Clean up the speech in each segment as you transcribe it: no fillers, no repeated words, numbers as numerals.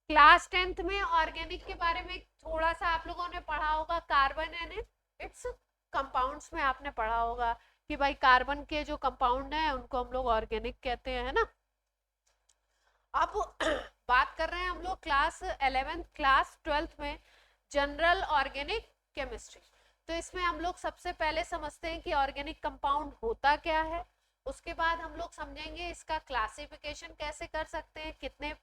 Class 10th में organic के बारे में थोड़ा सा आप लोगों ने पढ़ा होगा, कार्बन एंड इट्स कंपाउंड्स में आपने पढ़ा होगा कि भाई कार्बन के जो कंपाउंड हैं उनको हम लोग ऑर्गेनिक कहते हैं, है ना। अब बात कर रहे हैं हम लोग क्लास 11th क्लास 12th में जनरल ऑर्गेनिक केमिस्ट्री। तो इसमें हम लोग सबसे पहले समझते हैं कि ऑर्गेनिक कंपाउंड होता क्या है, उसके बाद हम लोग समझेंगे इसका क्लासिफिकेशन कैसे कर सकते हैं, कितने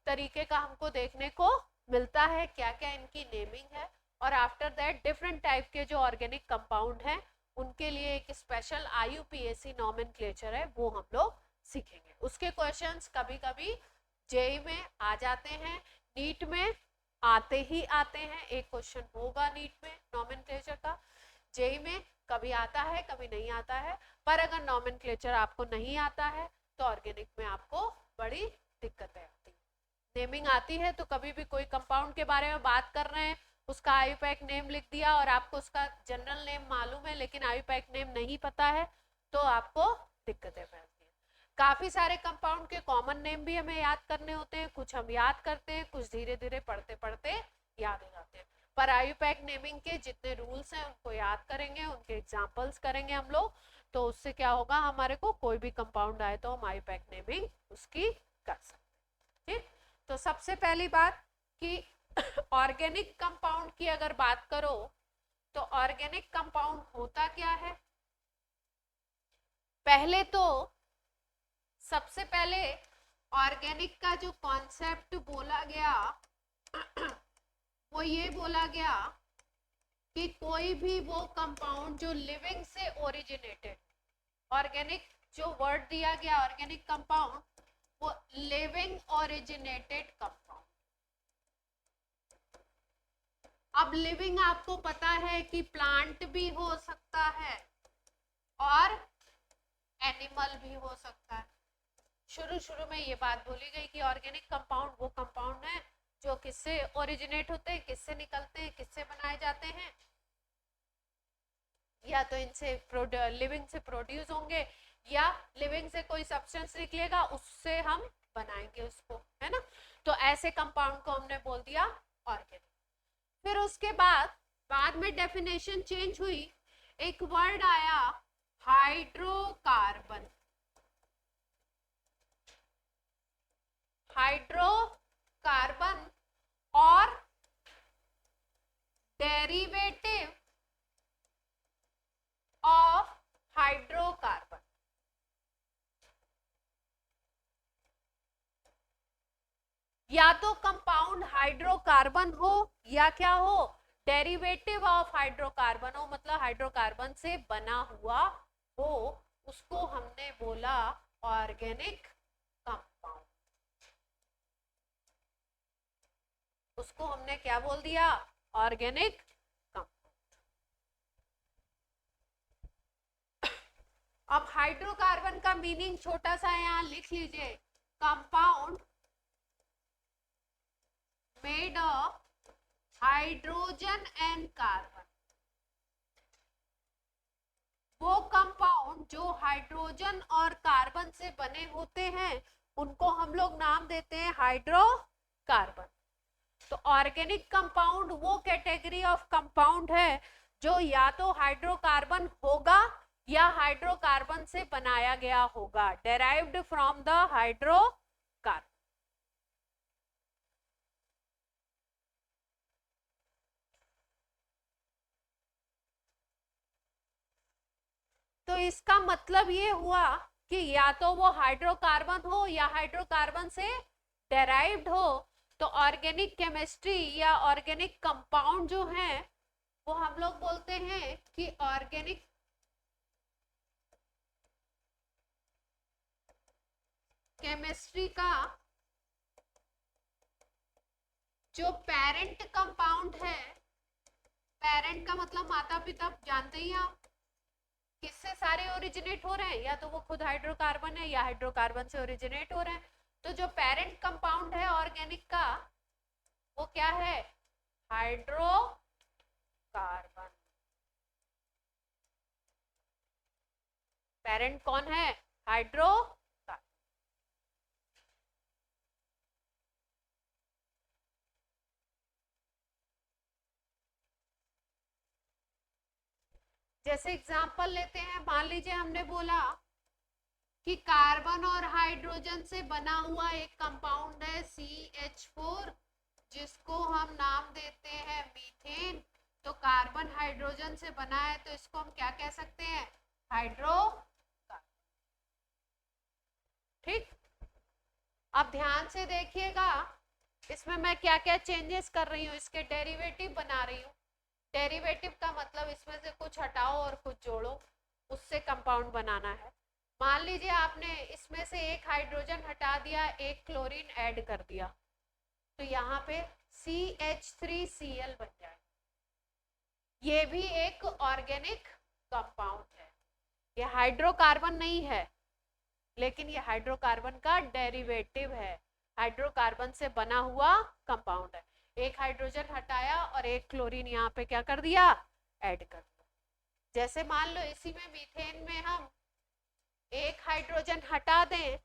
तरीके का हमको देखने को मिलता है, क्या क्या इनकी नेमिंग है, और आफ्टर दैट डिफरेंट टाइप के जो ऑर्गेनिक कंपाउंड हैं उनके लिए एक स्पेशल IUPAC नॉमेनक्लेचर है वो हम लोग सीखेंगे। उसके क्वेश्चंस कभी कभी जेई में आ जाते हैं, नीट में आते ही आते हैं, एक क्वेश्चन होगा नीट में नॉमेनक्लेचर का, जेई में कभी आता है कभी नहीं आता है। पर अगर नॉमेनक्लेचर आपको नहीं आता है तो ऑर्गेनिक में आपको बड़ी दिक्कतें आती है। नेमिंग आती है तो कभी भी कोई कंपाउंड के बारे में बात कर रहे हैं, उसका आयुपैक नेम लिख दिया और आपको उसका जनरल नेम मालूम है लेकिन आयुपैक नेम नहीं पता है तो आपको दिक्कतें फैलती हैं। काफी सारे कंपाउंड के कॉमन नेम भी हमें याद करने होते हैं, कुछ हम याद करते हैं, कुछ धीरे धीरे पढ़ते पढ़ते याद हो जाते हैं। पर आयुपैक नेमिंग के जितने रूल्स हैं उनको याद करेंगे, उनके एग्जाम्पल्स करेंगे हम लोग, तो उससे क्या होगा, हमारे को कोई भी कंपाउंड आए तो हम आयुपैक नेमिंग उसकी कर सकते हैं। ठीक, तो सबसे पहली बात कि ऑर्गेनिक कंपाउंड की अगर बात करो तो ऑर्गेनिक कंपाउंड होता क्या है। पहले तो सबसे पहले ऑर्गेनिक का जो कॉन्सेप्ट बोला गया वो ये बोला गया कि कोई भी वो कंपाउंड जो लिविंग से ओरिजिनेटेड, ऑर्गेनिक जो वर्ड दिया गया ऑर्गेनिक कंपाउंड वो लिविंग ओरिजिनेटेड कंपाउंड। अब लिविंग आपको पता है कि प्लांट भी हो सकता है और एनिमल भी हो सकता है। शुरू शुरू में ये बात बोली गई कि ऑर्गेनिक कंपाउंड वो कंपाउंड है जो किससे ओरिजिनेट होते हैं, किससे निकलते हैं, किससे बनाए जाते हैं, या तो इनसे लिविंग से प्रोड्यूस होंगे या लिविंग से कोई सब्सटेंस निकलेगा उससे हम बनाएंगे उसको, है ना। तो ऐसे कंपाउंड को हमने बोल दिया ऑर्गेनिक। फिर उसके बाद में डेफिनेशन चेंज हुई, एक वर्ड आया हाइड्रोकार्बन। हाइड्रोकार्बन और डेरिवेटिव ऑफ हाइड्रोकार्बन। या तो कंपाउंड हाइड्रोकार्बन हो या क्या हो, डेरिवेटिव ऑफ हाइड्रोकार्बन हो, मतलब हाइड्रोकार्बन से बना हुआ हो, उसको हमने बोला ऑर्गेनिक कंपाउंड। उसको हमने क्या बोल दिया, ऑर्गेनिक कंपाउंड। अब हाइड्रोकार्बन का मीनिंग छोटा सा यहां लिख लीजिए, compound made of hydrogen and carbon. वो कंपाउंड जो हाइड्रोजन और कार्बन से बने होते हैं उनको हम लोग नाम देते हैं हाइड्रोकार्बन। तो ऑर्गेनिक कंपाउंड वो कैटेगरी ऑफ कंपाउंड है जो या तो हाइड्रोकार्बन होगा या हाइड्रोकार्बन से बनाया गया होगा, डेराइव्ड फ्रॉम द हाइड्रोकार्बन। तो इसका मतलब ये हुआ कि या तो वो हाइड्रोकार्बन हो या हाइड्रोकार्बन से डेराइव्ड हो। तो ऑर्गेनिक केमिस्ट्री या ऑर्गेनिक कंपाउंड जो है वो हम लोग बोलते हैं कि ऑर्गेनिक केमिस्ट्री का जो पेरेंट कंपाउंड है, पेरेंट का मतलब माता पिता, जानते ही आप किससे सारे ओरिजिनेट हो रहे हैं, या तो वो खुद हाइड्रोकार्बन है या हाइड्रोकार्बन से ओरिजिनेट हो रहे हैं। तो जो पेरेंट कंपाउंड है ऑर्गेनिक का वो क्या है, हाइड्रोकार्बन। पेरेंट कौन है, हाइड्रोकार्बन। जैसे एग्जांपल लेते हैं, मान लीजिए हमने बोला कि कार्बन और हाइड्रोजन से बना हुआ एक कंपाउंड है CH4, जिसको हम नाम देते हैं मीथेन। तो कार्बन हाइड्रोजन से बना है, तो इसको हम क्या कह सकते हैं? हाइड्रो। ठीक, अब ध्यान से देखिएगा, इसमें मैं क्या क्या चेंजेस कर रही हूँ, इसके डेरिवेटिव बना रही हूँ। डेरिवेटिव का मतलब इसमें से कुछ हटाओ और कुछ जोड़ो, उससे कंपाउंड बनाना है। मान लीजिए आपने इसमें से एक हाइड्रोजन हटा दिया, एक क्लोरीन ऐड कर दिया, तो यहाँ पे CH3Cl बन जाए। ये भी एक ऑर्गेनिक कंपाउंड है, ये हाइड्रोकार्बन नहीं है, लेकिन ये हाइड्रोकार्बन का डेरिवेटिव है, हाइड्रोकार्बन से बना हुआ कंपाउंड है। एक हाइड्रोजन हटाया और एक क्लोरीन यहाँ पे क्या कर दिया? ऐड कर दिया। जैसे मान लो इसी में मीथेन में हम एक हाइड्रोजन हटा दें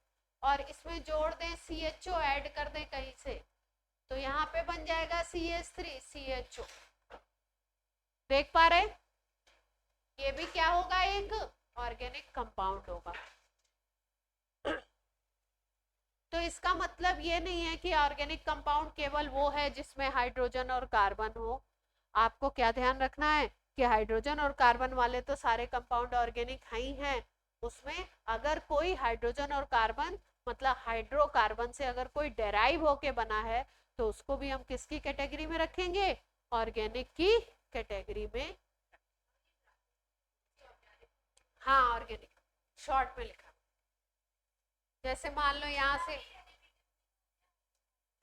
और इसमें जोड़ दें CHO, ऐड कर दें कहीं से, तो यहाँ पे बन जाएगा CH3CHO। देख पा रहे? ये भी क्या होगा? एक ऑर्गेनिक कंपाउंड होगा। तो इसका मतलब ये नहीं है कि ऑर्गेनिक कंपाउंड केवल वो है जिसमें हाइड्रोजन और कार्बन हो। आपको क्या ध्यान रखना है कि हाइड्रोजन और कार्बन वाले तो सारे कंपाउंड ऑर्गेनिक ही हैं। उसमें अगर कोई हाइड्रोजन और कार्बन मतलब हाइड्रोकार्बन से अगर कोई डेराइव होके बना है, तो उसको भी हम किसकी कैटेगरी में रखेंगे? ऑर्गेनिक की कैटेगरी में। हाँ, ऑर्गेनिक शॉर्ट में लिखा। जैसे मान लो यहाँ से,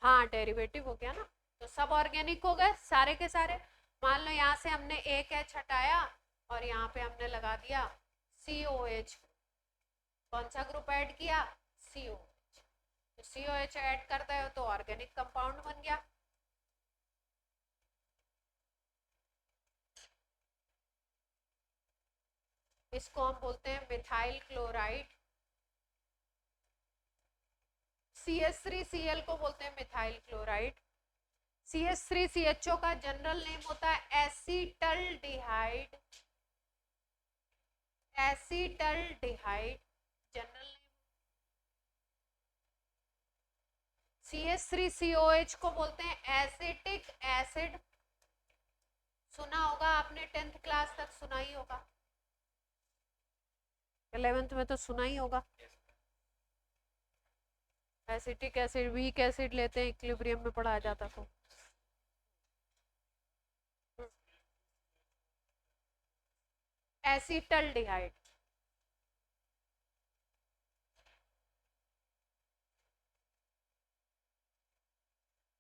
हाँ डेरिवेटिव हो गया ना, तो सब ऑर्गेनिक हो गए सारे के सारे। मान लो यहाँ से हमने एक H हटाया और यहाँ पे हमने लगा दिया COH। कौन सा ग्रुप ऐड किया? COH। तो COH ऐड करते हो तो ऑर्गेनिक कंपाउंड बन गया। इसको हम बोलते हैं मिथाइल क्लोराइड। CH3Cl को बोलते हैं मिथाइल क्लोराइड। CH3CHO का जनरल नेम होता है acetaldehyde. Acetaldehyde general name. CH3COH को बोलते हैं एसिटिक एसिड। सुना होगा आपने, 10th क्लास तक सुना ही होगा, 11th में तो सुना ही होगा। एसिटिक एसिड, वीक एसिड लेते हैं, इक्विलिब्रियम में पढ़ाया जाता था। एसीटल्डिहाइड।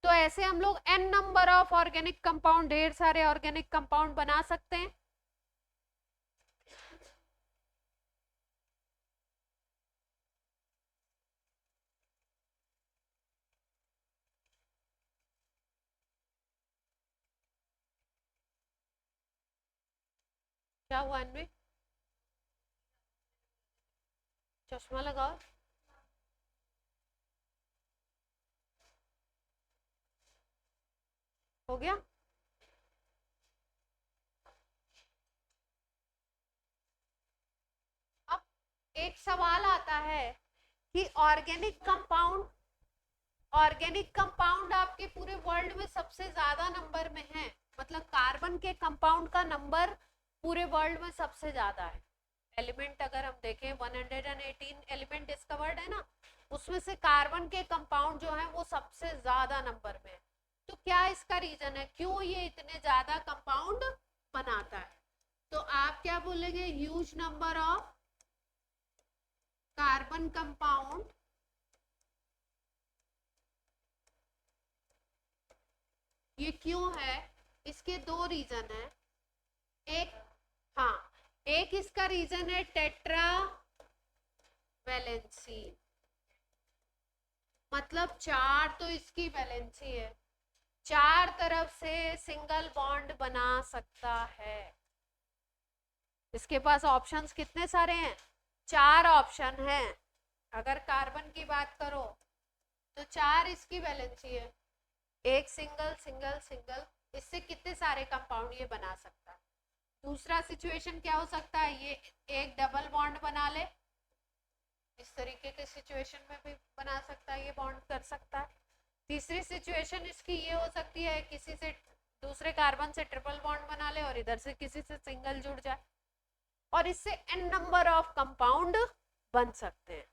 तो ऐसे हम लोग n number of organic compound, ढेर सारे ऑर्गेनिक कंपाउंड बना सकते हैं। क्या हुआ इनमें? चश्मा लगाओ। हो गया? अब एक सवाल आता है कि ऑर्गेनिक कंपाउंड आपके पूरे वर्ल्ड में सबसे ज्यादा नंबर में है, मतलब कार्बन के कंपाउंड का नंबर पूरे वर्ल्ड में सबसे ज्यादा है। एलिमेंट अगर हम देखें 118 एलिमेंट डिस्कवर्ड है ना, उसमें से कार्बन के कंपाउंड जो है वो सबसे ज्यादा नंबर में है। तो क्या इसका रीजन है, क्यों ये इतने ज्यादा कंपाउंड बनाता है? तो आप क्या बोलेंगे? Huge number of carbon compound ये क्यों है? इसके दो रीजन है। एक, हाँ, एक इसका रीजन है टेट्रा वैलेंसी, मतलब 4 तो इसकी वैलेंसी है, 4 तरफ से सिंगल बॉन्ड बना सकता है। इसके पास ऑप्शंस कितने सारे हैं? 4 ऑप्शन हैं। अगर कार्बन की बात करो तो 4 इसकी वैलेंसी है, एक सिंगल सिंगल सिंगल, इससे कितने सारे कंपाउंड ये बना सकता है? दूसरा सिचुएशन क्या हो सकता है, ये एक डबल बॉन्ड बना ले, इस तरीके के सिचुएशन में भी बना सकता है, ये बॉन्ड कर सकता है। तीसरी सिचुएशन इसकी ये हो सकती है, किसी से दूसरे कार्बन से ट्रिपल बॉन्ड बना ले और इधर से किसी से सिंगल जुड़ जाए, और इससे एन नंबर ऑफ कंपाउंड बन सकते हैं।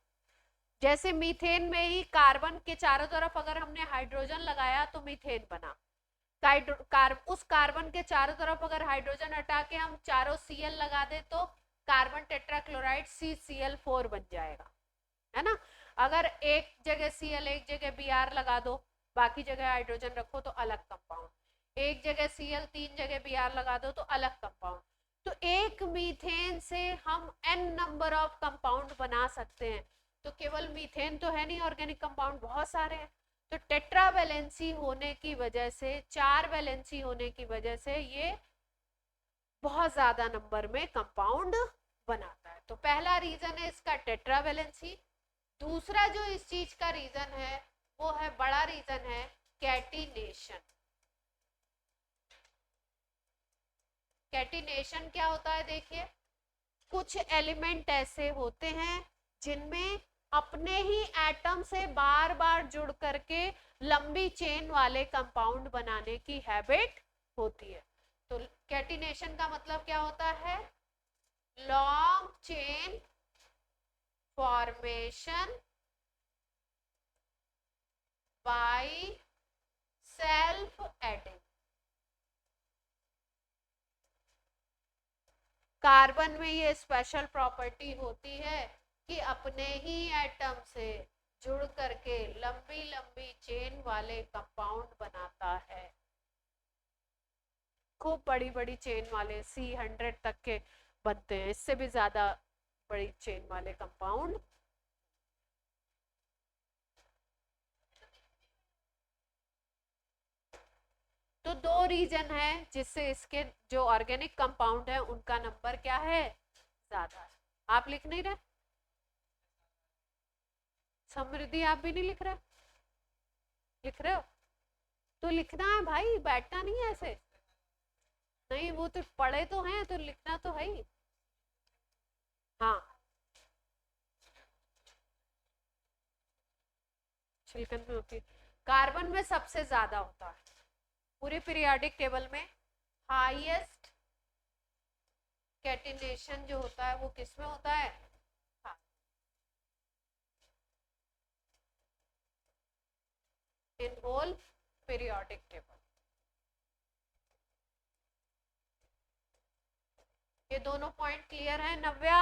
जैसे मीथेन में ही कार्बन के चारों तरफ अगर हमने हाइड्रोजन लगाया तो मीथेन बना, उस कार्बन के चारों तरफ अगर हाइड्रोजन हटा के हम चारों Cl लगा दे तो कार्बन टेट्राक्लोराइड CCl4 बन जाएगा, है ना। अगर एक जगह Cl एक जगह Br लगा दो, बाकी जगह हाइड्रोजन रखो तो अलग कंपाउंड, एक जगह Cl 3 जगह Br लगा दो तो अलग कंपाउंड। तो एक मीथेन से हम n नंबर ऑफ कंपाउंड बना सकते हैं। तो केवल मीथेन तो है नहीं, ऑर्गेनिक कंपाउंड बहुत सारे हैं। तो टेट्रा वैलेंसी होने की वजह से, 4 वैलेंसी होने की वजह से ये बहुत ज्यादा नंबर में कंपाउंड बनाता है। तो पहला रीजन है इसका टेट्रा वैलेंसी। दूसरा जो इस चीज का रीजन है वो है, बड़ा रीजन है, कैटिनेशन। कैटिनेशन क्या होता है, देखिए कुछ एलिमेंट ऐसे होते हैं जिनमें अपने ही एटम से बार बार जुड़ करके लंबी चेन वाले कंपाउंड बनाने की हैबिट होती है। तो कैटिनेशन का मतलब क्या होता है, long chain formation by self adding. Carbon में ये स्पेशल प्रॉपर्टी होती है कि अपने ही एटम से जुड़ करके लंबी लंबी चेन वाले कंपाउंड बनाता है, खूब बड़ी बड़ी चेन वाले C100 तक के बनते हैं, इससे भी ज्यादा बड़ी चेन वाले कंपाउंड। तो दो रीजन है जिससे इसके जो ऑर्गेनिक कंपाउंड है उनका नंबर क्या है, ज्यादा है। आप लिख नहीं रहे समृद्धि, आप भी नहीं लिख रहे, लिख रहे हो तो लिखना है भाई, बैठना नहीं है ऐसे। नहीं वो तो पढ़े तो हैं, तो लिखना तो है ही। हाँ छिलकन में होती है, कार्बन में सबसे ज्यादा होता है पूरे पीरियोडिक टेबल में। हाईएस्ट कैटिनेशन जो होता है वो किस में होता है, हाँ, इन होल पीरियोडिक टेबल। ये दोनों पॉइंट क्लियर है नव्या?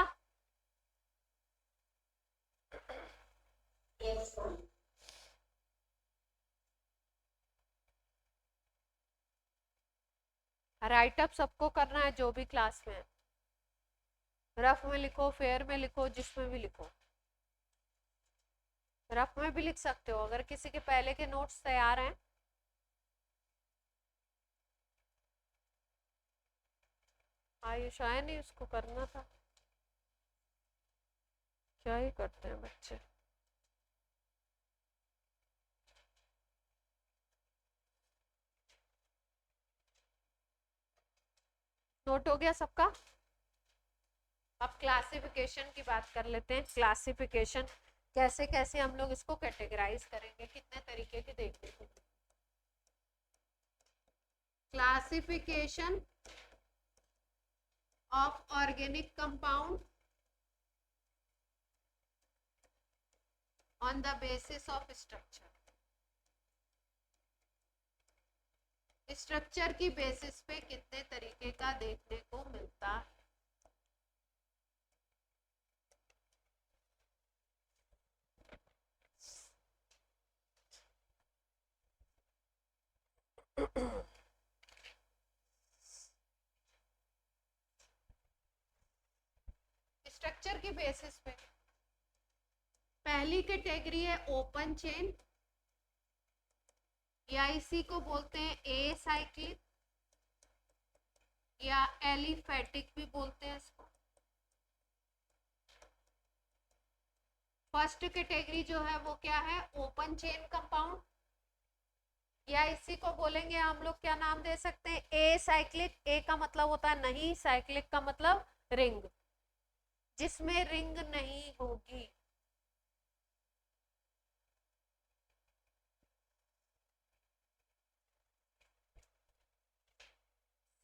yes, राइट अप सबको करना है जो भी क्लास में है, रफ में लिखो, फेयर में लिखो, जिसमें भी लिखो। रफ में भी लिख सकते हो अगर किसी के पहले के नोट्स तैयार हैं। आयुष आया नहीं, उसको करना था, क्या ही करते हैं बच्चे। नोट हो गया सबका? अब क्लासिफिकेशन की बात कर लेते हैं। क्लासिफिकेशन कैसे कैसे हम लोग इसको कैटेगराइज करेंगे, कितने तरीके के देखने को। Classification of organic compound on the basis of structure. Structure की बेसिस पे कितने तरीके का देखने को मिलता है। स्ट्रक्चर की बेसिस पे पहली कैटेगरी है ओपन चेन, या इसी को बोलते हैं ए साइक्लिक या एलिफेटिक भी बोलते हैं इसको। फर्स्ट कैटेगरी जो है वो क्या है, ओपन चेन कंपाउंड, या इसी को बोलेंगे हम लोग, क्या नाम दे सकते हैं, ए साइक्लिक। ए का मतलब होता है नहीं, साइक्लिक का मतलब रिंग, जिसमें रिंग नहीं होगी।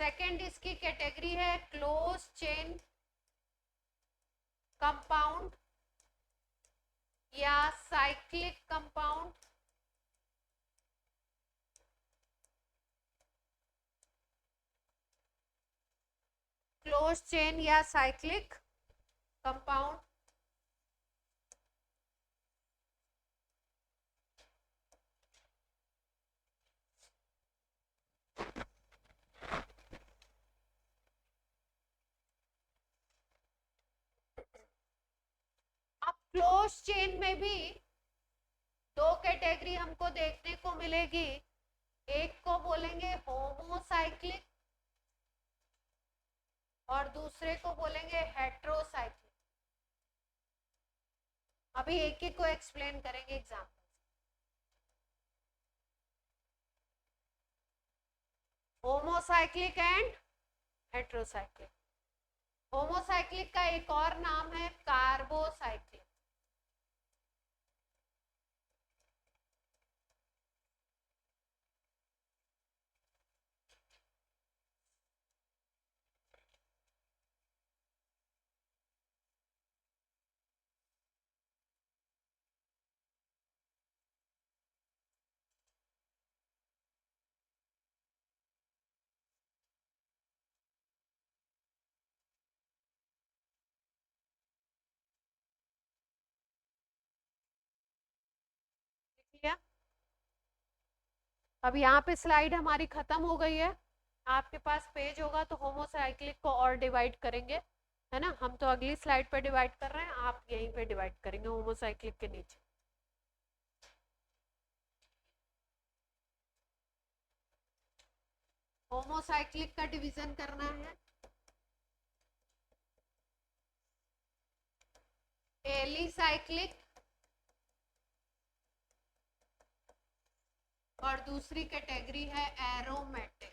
सेकंड इसकी कैटेगरी है क्लोज चेन कंपाउंड या साइक्लिक कंपाउंड। क्लोज चेन या साइक्लिक कंपाउंड। अब क्लोज चेन में भी दो कैटेगरी हमको देखने को मिलेगी। एक को बोलेंगे होमोसाइक्लिक और दूसरे को बोलेंगे हेट्रोसाइक्लिक। अभी एक एक को एक्सप्लेन करेंगे example. Homocyclic and heterocyclic. Homocyclic का एक और नाम है कार्बोसाइक्लिक। अब यहाँ पे स्लाइड हमारी खत्म हो गई है। आपके पास पेज होगा तो होमोसाइक्लिक को और डिवाइड करेंगे, है ना। हम तो अगली स्लाइड पे डिवाइड कर रहे हैं, आप यहीं पे डिवाइड करेंगे होमोसाइक्लिक के नीचे। होमोसाइक्लिक का डिवीजन करना है। एलिसाइक्लिक और दूसरी कैटेगरी है एरोमेटिक।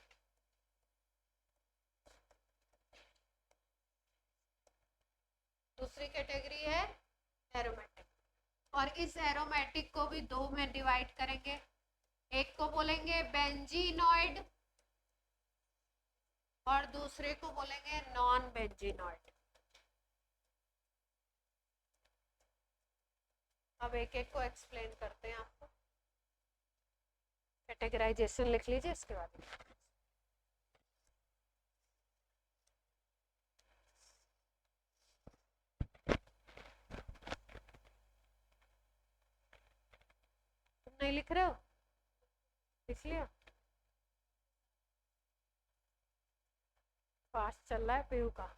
दूसरी कैटेगरी है एरोमेटिक। और इस एरोमेटिक को भी दो में डिवाइड करेंगे। एक को बोलेंगे बेंजीनॉइड और दूसरे को बोलेंगे नॉन बेंजीनॉइड। अब एक एक को एक्सप्लेन करते हैं आपको। कैटेगराइजेशन लिख लीजिए इसके बाद। तुम नहीं लिख रहे हो? लिख लिया? फास्ट चल रहा है पीयू का।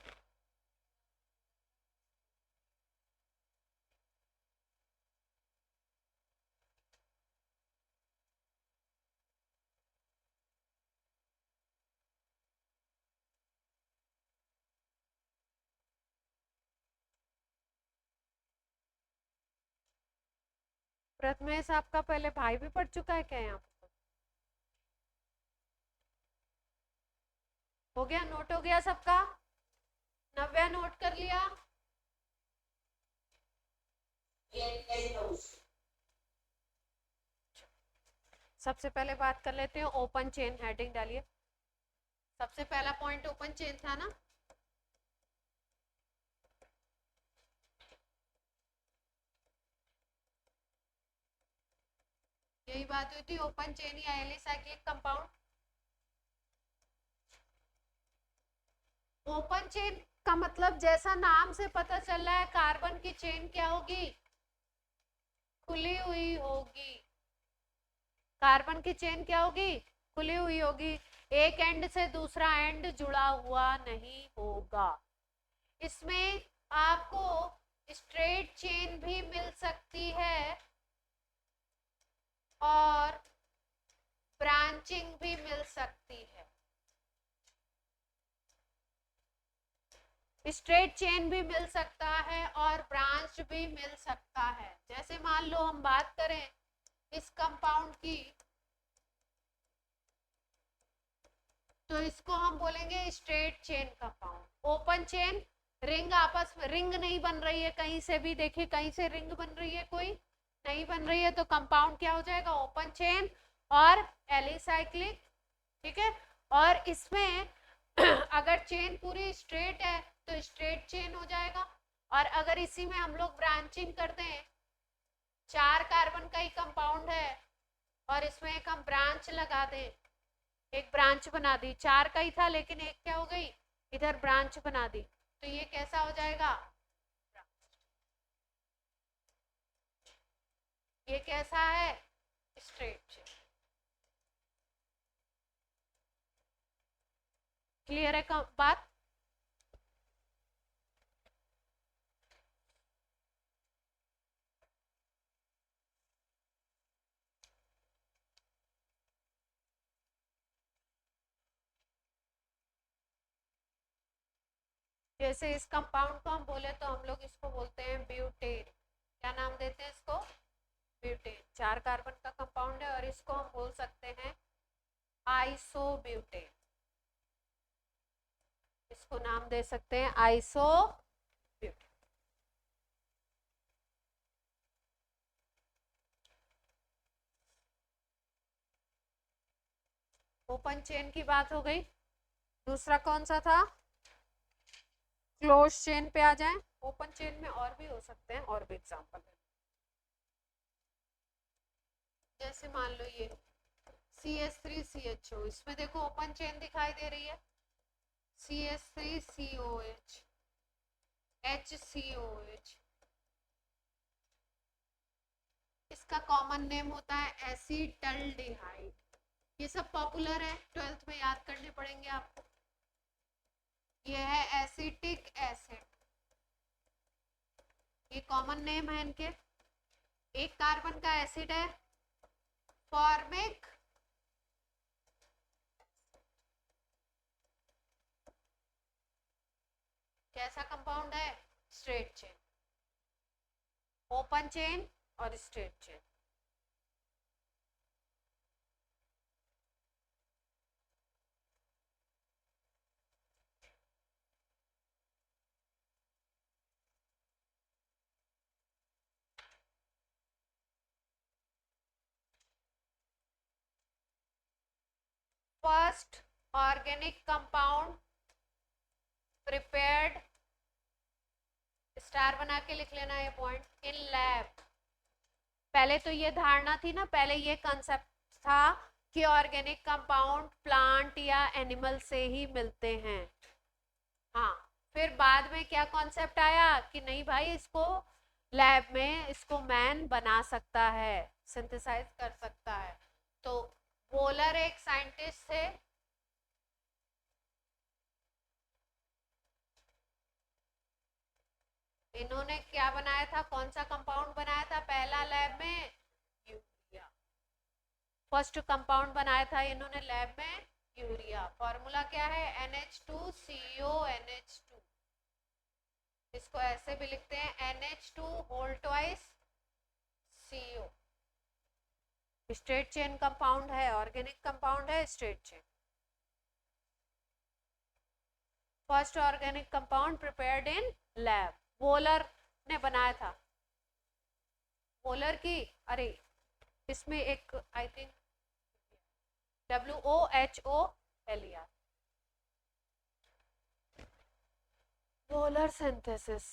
प्रथमेश आपका पहले भाई भी पढ़ चुका है क्या यहाँ पर? हो गया, नोट हो गया सबका? नव्या नोट कर लिया? सबसे पहले बात कर लेते हैं ओपन चेन। हेडिंग डालिए। सबसे पहला पॉइंट ओपन चेन था ना। यही बात हुई थी, ओपन चेन या एलिसाइक्लिक कंपाउंड। ओपन चेन का मतलब जैसा नाम से पता चल रहा है, कार्बन की चेन क्या होगी, खुली हुई होगी। कार्बन की चेन क्या होगी, खुली हुई होगी। एक एंड से दूसरा एंड जुड़ा हुआ नहीं होगा। इसमें आपको स्ट्रेट चेन भी मिल सकती है और ब्रांचिंग भी मिल सकती है। स्ट्रेट चेन भी मिल सकता है और ब्रांच भी मिल सकता है। जैसे मान लो हम बात करें इस कंपाउंड की, तो इसको हम बोलेंगे straight chain compound. Open chain ring आपस में रिंग नहीं बन रही है, कहीं से भी देखिए कहीं से रिंग बन रही है कोई नहीं बन रही है, तो कंपाउंड क्या हो जाएगा ओपन चेन और एलिसाइक्लिक। ठीक है, और इसमें अगर चेन पूरी स्ट्रेट है तो स्ट्रेट चेन हो जाएगा, और अगर इसी में हम लोग ब्रांचिंग करते हैं, 4 कार्बन का ही कंपाउंड है और इसमें एक हम ब्रांच लगा दें, एक ब्रांच बना दी, 4 का ही था लेकिन एक क्या हो गई इधर ब्रांच बना दी, तो ये कैसा हो जाएगा, ये कैसा है स्ट्रेट चेन। क्लियर है बात। जैसे इस कंपाउंड को हम बोले तो हम लोग इसको बोलते हैं ब्यूटेन। क्या नाम देते हैं इसको, ब्यूटेन। 4 कार्बन का कंपाउंड है और इसको हम बोल सकते हैं आइसोब्यूटेन, इसको नाम दे सकते हैं आइसोब्यूटेन। ओपन चेन की बात हो गई। दूसरा कौन सा था, क्लोज चेन पे आ जाएं। ओपन चेन में और भी हो सकते हैं, और भी एग्जांपल है, जैसे मान लो ये CH3CHO, इसमें देखो ओपन चेन दिखाई दे रही है, CH3COH HCOH, इसका कॉमन नेम होता है एसीटल्डिहाइड। ये सब पॉपुलर है, 12th में याद करने पड़ेंगे आपको। ये है एसिटिक एसिड, ये कॉमन नेम है इनके। एक कार्बन का एसिड है फॉर्मिक कैसा कंपाउंड है, स्ट्रेट चेन, ओपन चेन और straight chain. First organic compound prepared, star बना के लिख लेना ये पॉइंट, इन लैब। पहले तो ये धारणा थी ना, पहले ये कंसेप्ट था कि ऑर्गेनिक कंपाउंड प्लांट या एनिमल से ही मिलते हैं। हाँ, फिर बाद में क्या कॉन्सेप्ट आया कि नहीं भाई इसको लैब में इसको मैन बना सकता है, सिंथेसाइज कर सकता है। तो वोलर एक साइंटिस्ट थे, इन्होंने क्या बनाया था, कौन सा कंपाउंड बनाया था पहला लैब में, यूरिया। फर्स्ट कंपाउंड बनाया था इन्होंने लैब में यूरिया। फॉर्मूला क्या है NH2CO NH2, इसको ऐसे भी लिखते हैं NH2 whole twice CO। Straight chain compound है, ऑर्गेनिक कंपाउंड है, straight chain. First organic compound prepared in lab, Wohler ने बनाया था। वोलर की अरे इसमें एक I think WOHOLER, Wohler synthesis.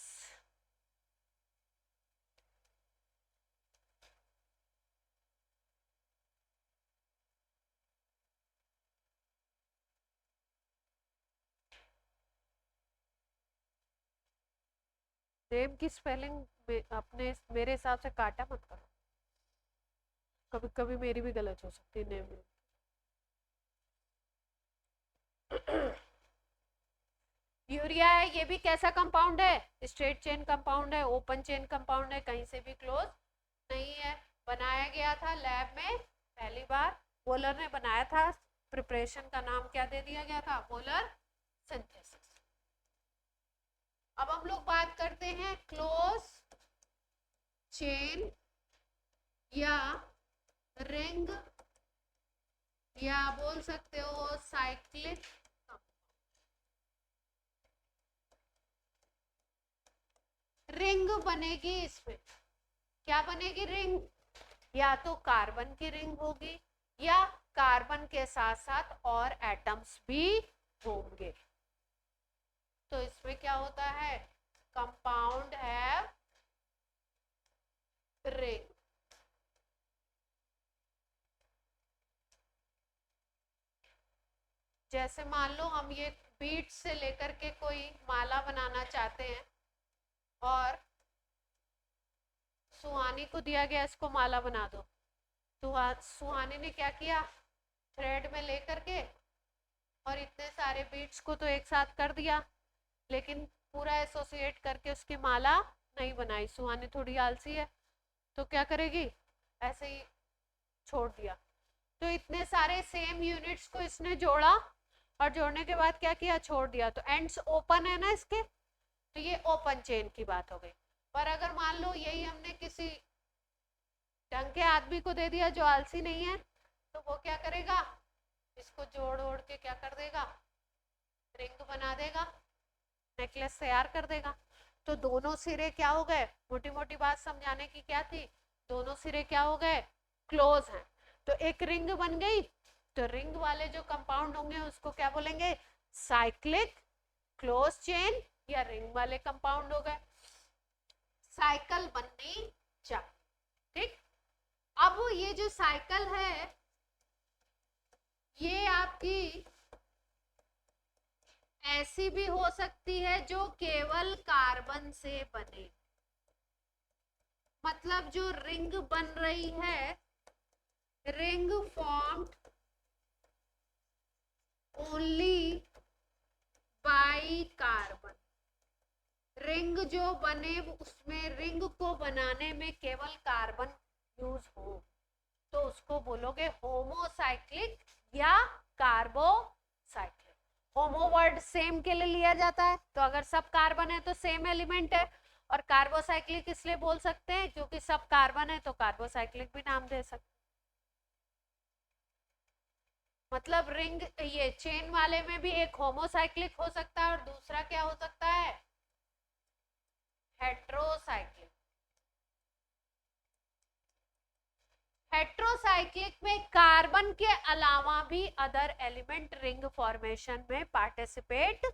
Name की स्पेलिंग अपने मेरे हिसाब से काटा मत करो, कभी कभी मेरी भी गलत हो सकती है नेम में। यूरिया है, ये भी कैसा कंपाउंड है, स्ट्रेट चेन कंपाउंड है, ओपन चेन कंपाउंड है, कहीं से भी क्लोज नहीं है। बनाया गया था लैब में पहली बार, वोलर ने बनाया था। प्रिपरेशन का नाम क्या दे दिया गया था, वोलर सिंथेसिस। अब हम लोग बात करते हैं क्लोज चेन या रिंग या बोल सकते हो साइक्लिक। रिंग बनेगी इसमें, क्या बनेगी रिंग? या तो कार्बन की रिंग होगी या कार्बन के साथ साथ और एटम्स भी होंगे। तो इसमें क्या होता है, कंपाउंड हैव रिंग। जैसे मान लो हम ये बीट्स से लेकर के कोई माला बनाना चाहते हैं और सुहानी को दिया गया इसको माला बना दो, तो सुहानी ने क्या किया, थ्रेड में लेकर के और इतने सारे बीट्स को तो एक साथ कर दिया, लेकिन पूरा एसोसिएट करके उसकी माला नहीं बनाई। सुहानी थोड़ी आलसी है, तो क्या करेगी, ऐसे ही छोड़ दिया। तो इतने सारे सेम यूनिट्स को इसने जोड़ा और जोड़ने के बाद क्या किया, छोड़ दिया। तो एंड्स ओपन है ना इसके, तो ये ओपन चेन की बात हो गई। पर अगर मान लो यही हमने किसी ढंग के आदमी को दे दिया जो आलसी नहीं है, तो वो क्या करेगा, इसको जोड़ ओड़ के क्या कर देगा, रिंग बना देगा, नेकलेस तैयार कर देगा। तो दोनों सिरे क्या हो गए, मोटी मोटी बात समझाने की क्या थी, दोनों सिरे क्या हो गए, क्लोज हैं। तो एक रिंग बन गई। तो रिंग वाले जो कंपाउंड होंगे उसको क्या बोलेंगे, साइक्लिक क्लोज चेन या रिंग वाले कंपाउंड हो गए। साइकिल बननी चाहिए, ठीक। अब ये जो साइकिल है ये आपकी ऐसी भी हो सकती है जो केवल कार्बन से बने। मतलब जो रिंग बन रही है, ring formed only by carbon. Ring जो बने उसमें रिंग को बनाने में केवल कार्बन यूज हो, तो उसको बोलोगे होमोसाइक्लिक या कार्बोसाइक्लिक। होमो वर्ड सेम के लिए लिया जाता है, तो अगर सब कार्बन है तो सेम एलिमेंट है। और कार्बोसाइक्लिक इसलिए बोल सकते हैं क्योंकि सब कार्बन है, तो कार्बोसाइक्लिक भी नाम दे सकते। मतलब रिंग ये चेन वाले में भी एक होमोसाइक्लिक हो सकता है और दूसरा क्या हो सकता है, हेट्रोसाइक्लिक। हेट्रोसाइक्लिक में कार्बन के अलावा भी अदर एलिमेंट रिंग फॉर्मेशन में पार्टिसिपेट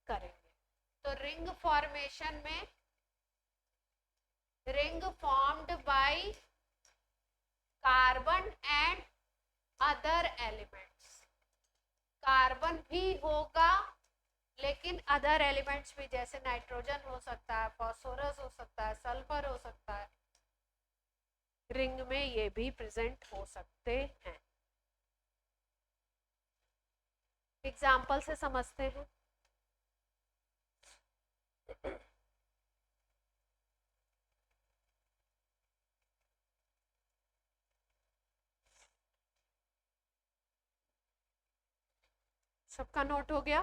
करेंगे। तो रिंग फॉर्मेशन में ring formed by carbon and other elements, carbon भी होगा लेकिन अदर एलिमेंट्स भी, जैसे नाइट्रोजन हो सकता है, फास्फोरस हो सकता है, सल्फर हो सकता है, रिंग में ये भी प्रेजेंट हो सकते हैं। एग्जाम्पल से समझते हैं। सबका नोट हो गया?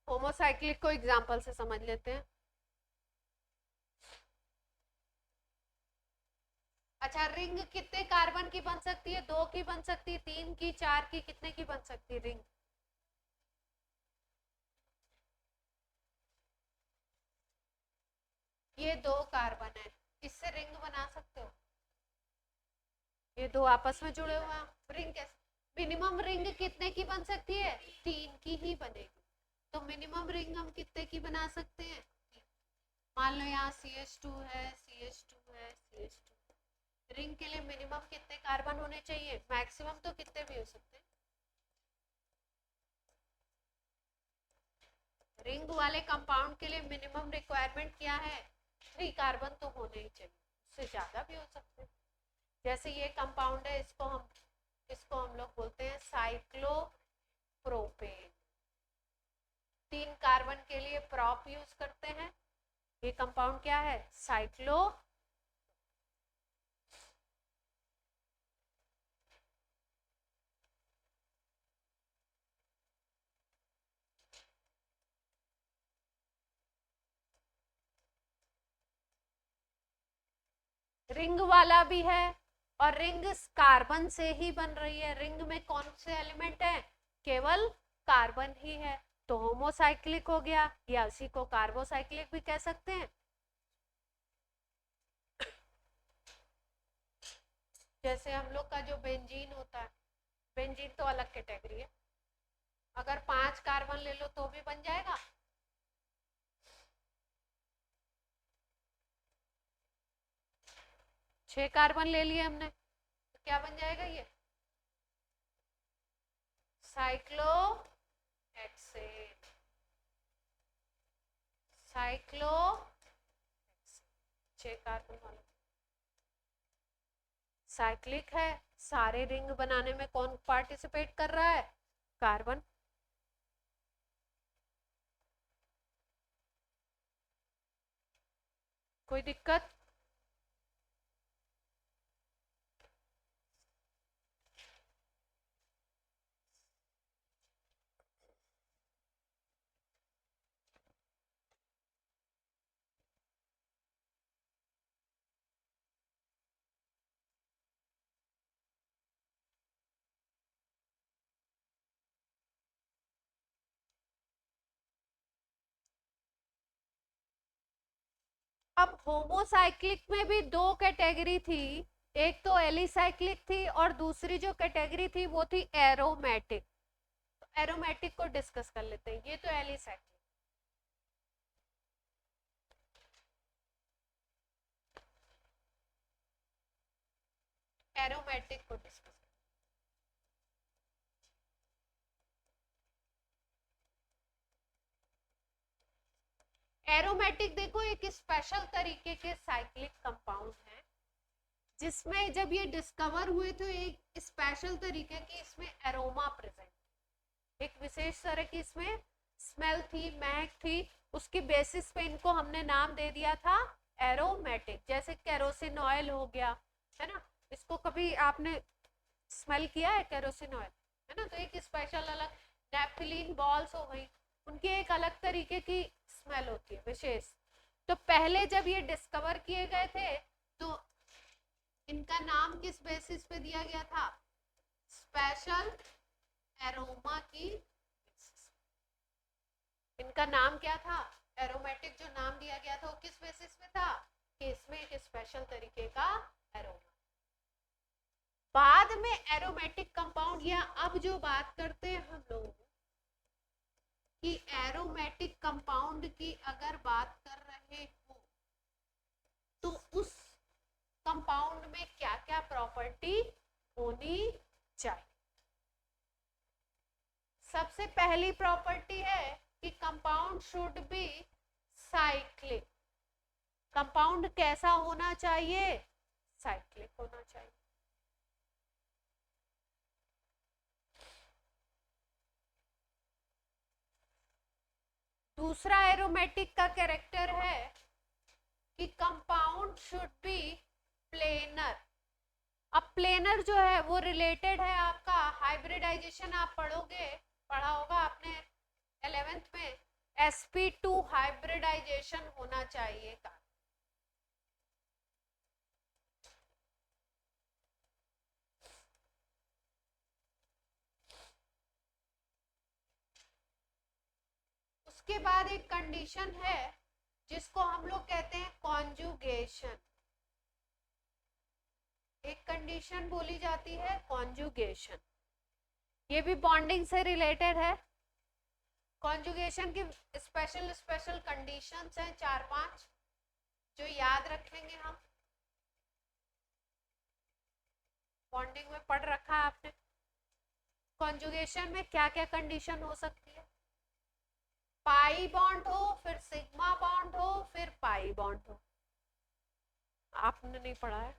होमोसाइक्लिक को एग्जाम्पल से समझ लेते हैं। अच्छा, रिंग कितने कार्बन की बन सकती है, 2 की बन सकती है, 3 की, 4 की, कितने की बन सकती है रिंग? ये 2 कार्बन है, इससे रिंग बना सकते हो? ये दो आपस में जुड़े हुए हैं, रिंग कैसे? मिनिमम रिंग कितने की बन सकती है, 3 की ही बनेगी। तो मिनिमम रिंग हम कितने की बना सकते हैं, मान लो यहाँ CH2 है, CH2 है, CH2। रिंग के लिए मिनिमम कितने कार्बन होने चाहिए, मैक्सिमम तो कितने भी हो सकते हैं। रिंग वाले कंपाउंड के लिए मिनिमम रिक्वायरमेंट क्या है, 3 कार्बन तो होने ही चाहिए, उससे ज्यादा भी हो सकते हैं। जैसे ये कंपाउंड है, इसको हम लोग बोलते हैं साइक्लोप्रोपेन। 3 कार्बन के लिए प्रॉप यूज करते हैं। ये कंपाउंड क्या है, साइक्लो। रिंग वाला भी है और रिंग कार्बन से ही बन रही है। रिंग में कौन से एलिमेंट है? केवल कार्बन ही है, तो होमोसाइक्लिक हो गया, या उसी को कार्बोसाइक्लिक भी कह सकते हैं। जैसे हम लोग का जो बेंजीन होता है, बेंजीन तो अलग कैटेगरी है, अगर 5 कार्बन ले लो तो भी बन जाएगा। छह कार्बन ले लिए हमने, तो क्या बन जाएगा ये? साइक्लोहेक्सेन। साइक्लो 6 कार्बन वाला साइक्लिक है। सारे रिंग बनाने में कौन पार्टिसिपेट कर रहा है? कार्बन। कोई दिक्कत? अब होमोसाइक्लिक में भी दो कैटेगरी थी, एक तो एलिसाइक्लिक थी और दूसरी जो कैटेगरी थी वो थी एरोमेटिक। तो एरोमेटिक को डिस्कस कर लेते हैं। ये तो एलिसाइक्लिक, एरोमेटिक को डिस्कस। एरोमेटिक देखो एक स्पेशल तरीके के साइक्लिक कंपाउंड है, जिसमें जब ये डिस्कवर हुए तो एक स्पेशल तरीके की इसमें एरोमा प्रेजेंट, एक विशेष तरह की इसमें स्मेल थी, महक थी। उसकी बेसिस पे इनको हमने नाम दे दिया था एरोमेटिक। जैसे केरोसिन ऑयल हो गया, है ना, इसको कभी आपने स्मेल किया है केरोसिन ऑयल, है ना, तो एक स्पेशल अलग। नेफ्थलीन बॉल्स हो गई, उनकी एक अलग तरीके की स्मेल होती है विशेष। तो पहले जब ये डिस्कवर किए गए थे तो इनका नाम किस बेसिस पे दिया गया था? स्पेशल एरोमा की। इनका नाम क्या था? एरोमेटिक जो नाम दिया गया था वो किस बेसिस पे था? कि इसमें एक स्पेशल तरीके का एरोमा। बाद में एरोमेटिक कंपाउंड, या अब जो बात करते हैं हम लोग कि एरोमेटिक कंपाउंड की अगर बात कर रहे हो तो उस कंपाउंड में क्या क्या प्रॉपर्टी होनी चाहिए? सबसे पहली प्रॉपर्टी है कि compound should be cyclic. Compound कैसा होना चाहिए? साइक्लिक होना चाहिए। दूसरा एरोमेटिक का कैरेक्टर है कि कंपाउंड शुड बी प्लेनर। अब प्लेनर जो है वो रिलेटेड है आपका हाइब्रिडाइजेशन, आप पढ़ा होगा आपने 11th में, sp2 हाइब्रिडाइजेशन होना चाहिए का। उसके बाद एक कंडीशन है जिसको हम लोग कहते हैं कॉन्जुगेशन। एक कंडीशन बोली जाती है कॉन्जुगेशन, ये भी बॉन्डिंग से रिलेटेड है। कॉन्जुगेशन की स्पेशल स्पेशल कंडीशंस हैं 4-5 जो याद रखेंगे हम। बॉन्डिंग में पढ़ रखा है आपने। कॉन्जुगेशन में क्या क्या कंडीशन हो सकती है? पाई बॉन्ड हो, फिर सिग्मा बॉन्ड हो, फिर पाई बॉन्ड हो। आपने नहीं पढ़ा है?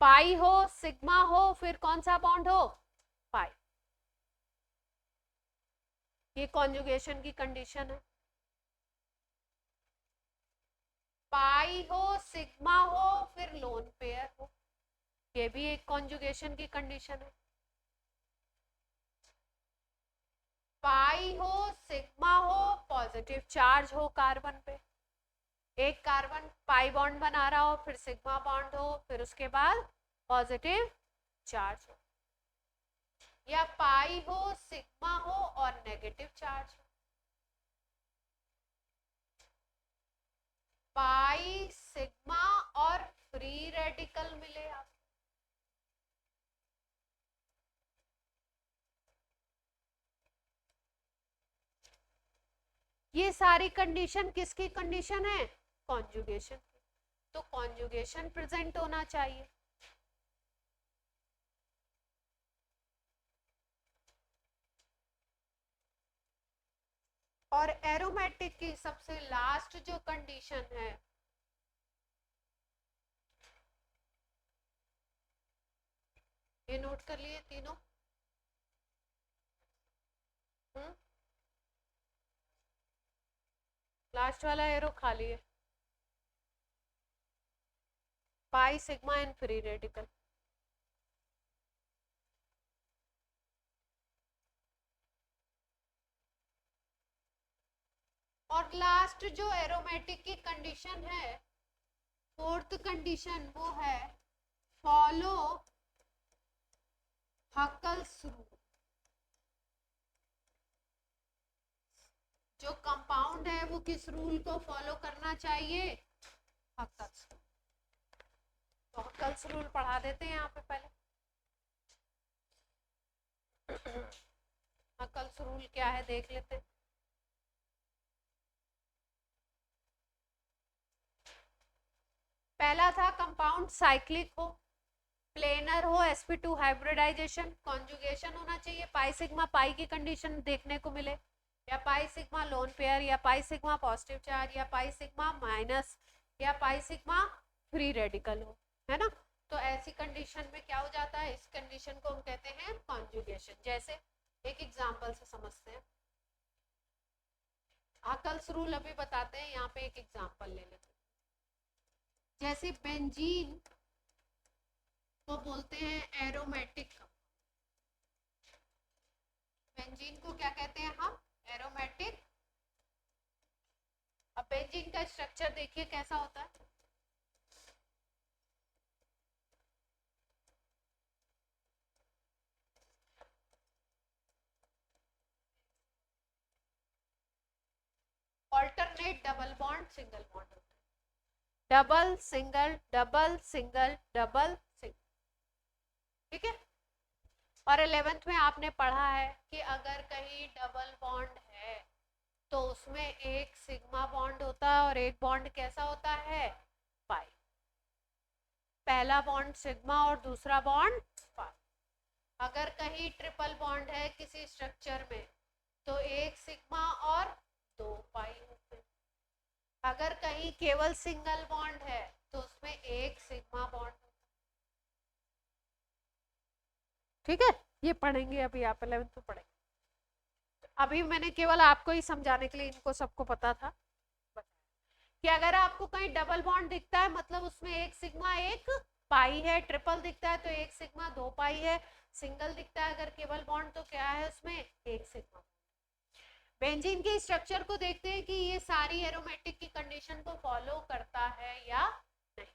पाई हो, सिग्मा हो, फिर कौन सा बॉन्ड हो? पाई। ये कॉन्जुगेशन की कंडीशन है। पाई हो, सिग्मा हो, फिर लोन पेयर हो, ये भी एक कॉन्जुगेशन की कंडीशन है। पाई हो, सिग्मा हो, पॉजिटिव चार्ज हो कार्बन पे, एक कार्बन पाई बॉन्ड बना रहा हो, फिर सिग्मा बॉन्ड हो, फिर उसके बाद पॉजिटिव चार्ज हो, या पाई हो, सिग्मा हो और नेगेटिव चार्ज हो। पाई, सिग्मा और फ्री रेडिकल मिले आप। ये सारी कंडीशन किसकी कंडीशन है? कॉन्जुगेशन। तो कॉन्जुगेशन प्रेजेंट होना चाहिए। और एरोमेटिक की सबसे लास्ट जो कंडीशन है, ये नोट कर लिए तीनों। लास्ट वाला एरो खाली है, पाई, सिग्मा एंड फ्री रेडिकल। और लास्ट जो एरोमेटिक की कंडीशन है, फोर्थ कंडीशन, वो है फॉलो हकल्स रूल। जो कंपाउंड है वो किस रूल को फॉलो करना चाहिए? हकल्स। तो हकल्स रूल पढ़ा देते हैं यहाँ पे पहले। हकल्स रूल क्या है देख लेते हैं। पहला था कंपाउंड साइक्लिक हो, प्लेनर हो, sp2 हाइब्रिडाइजेशन, कॉन्जुगेशन होना चाहिए, पाई सिग्मा पाई की कंडीशन देखने को मिले, या पाई सिग्मा लोन पेयर, या पाई सिग्मा पॉजिटिव चार्ज, या पाई सिग्मा माइनस, या पाई सिग्मा फ्री रेडिकल हो, है ना। तो ऐसी कंडीशन में क्या हो जाता है, इस कंडीशन को हम कहते हैं कॉन्जुगेशन। जैसे एक एग्जांपल से समझते हैं। हकल्स रूल अभी बताते हैं, यहाँ पे एक एग्जांपल ले लेते हैं। जैसे बेंजीन को बोलते हैं एरोमेटिक। बेंजीन को क्या कहते हैं हम? एरोमेटिक। अब बेंजीन का स्ट्रक्चर देखिए कैसा होता है। Alternate double bond, single bond, double single double single double single, ठीक है। और 11th में आपने पढ़ा है कि अगर कहीं डबल बॉन्ड है तो उसमें एक सिग्मा बॉन्ड होता है और एक बॉन्ड कैसा होता है? पाई। पहला बॉन्ड सिग्मा और दूसरा बॉन्ड पाई। अगर कहीं ट्रिपल बॉन्ड है किसी स्ट्रक्चर में तो एक सिग्मा और दो पाई होते हैं। अगर कहीं केवल सिंगल बॉन्ड है तो उसमें एक सिग्मा बॉन्ड, ठीक है। ये पढ़ेंगे अभी, आप 11th में पढ़ेंगे। अभी मैंने केवल आपको ही समझाने के लिए इनको सबको पता था कि अगर आपको कहीं डबल बॉन्ड दिखता है मतलब उसमें एक सिग्मा एक पाई है, ट्रिपल दिखता है तो एक सिग्मा दो पाई है, सिंगल दिखता है अगर केवल बॉन्ड तो क्या है उसमें एक सिग्मा। बेंजीन के स्ट्रक्चर को देखते हैं कि ये सारी एरोमेटिक की कंडीशन को फॉलो करता है या नहीं।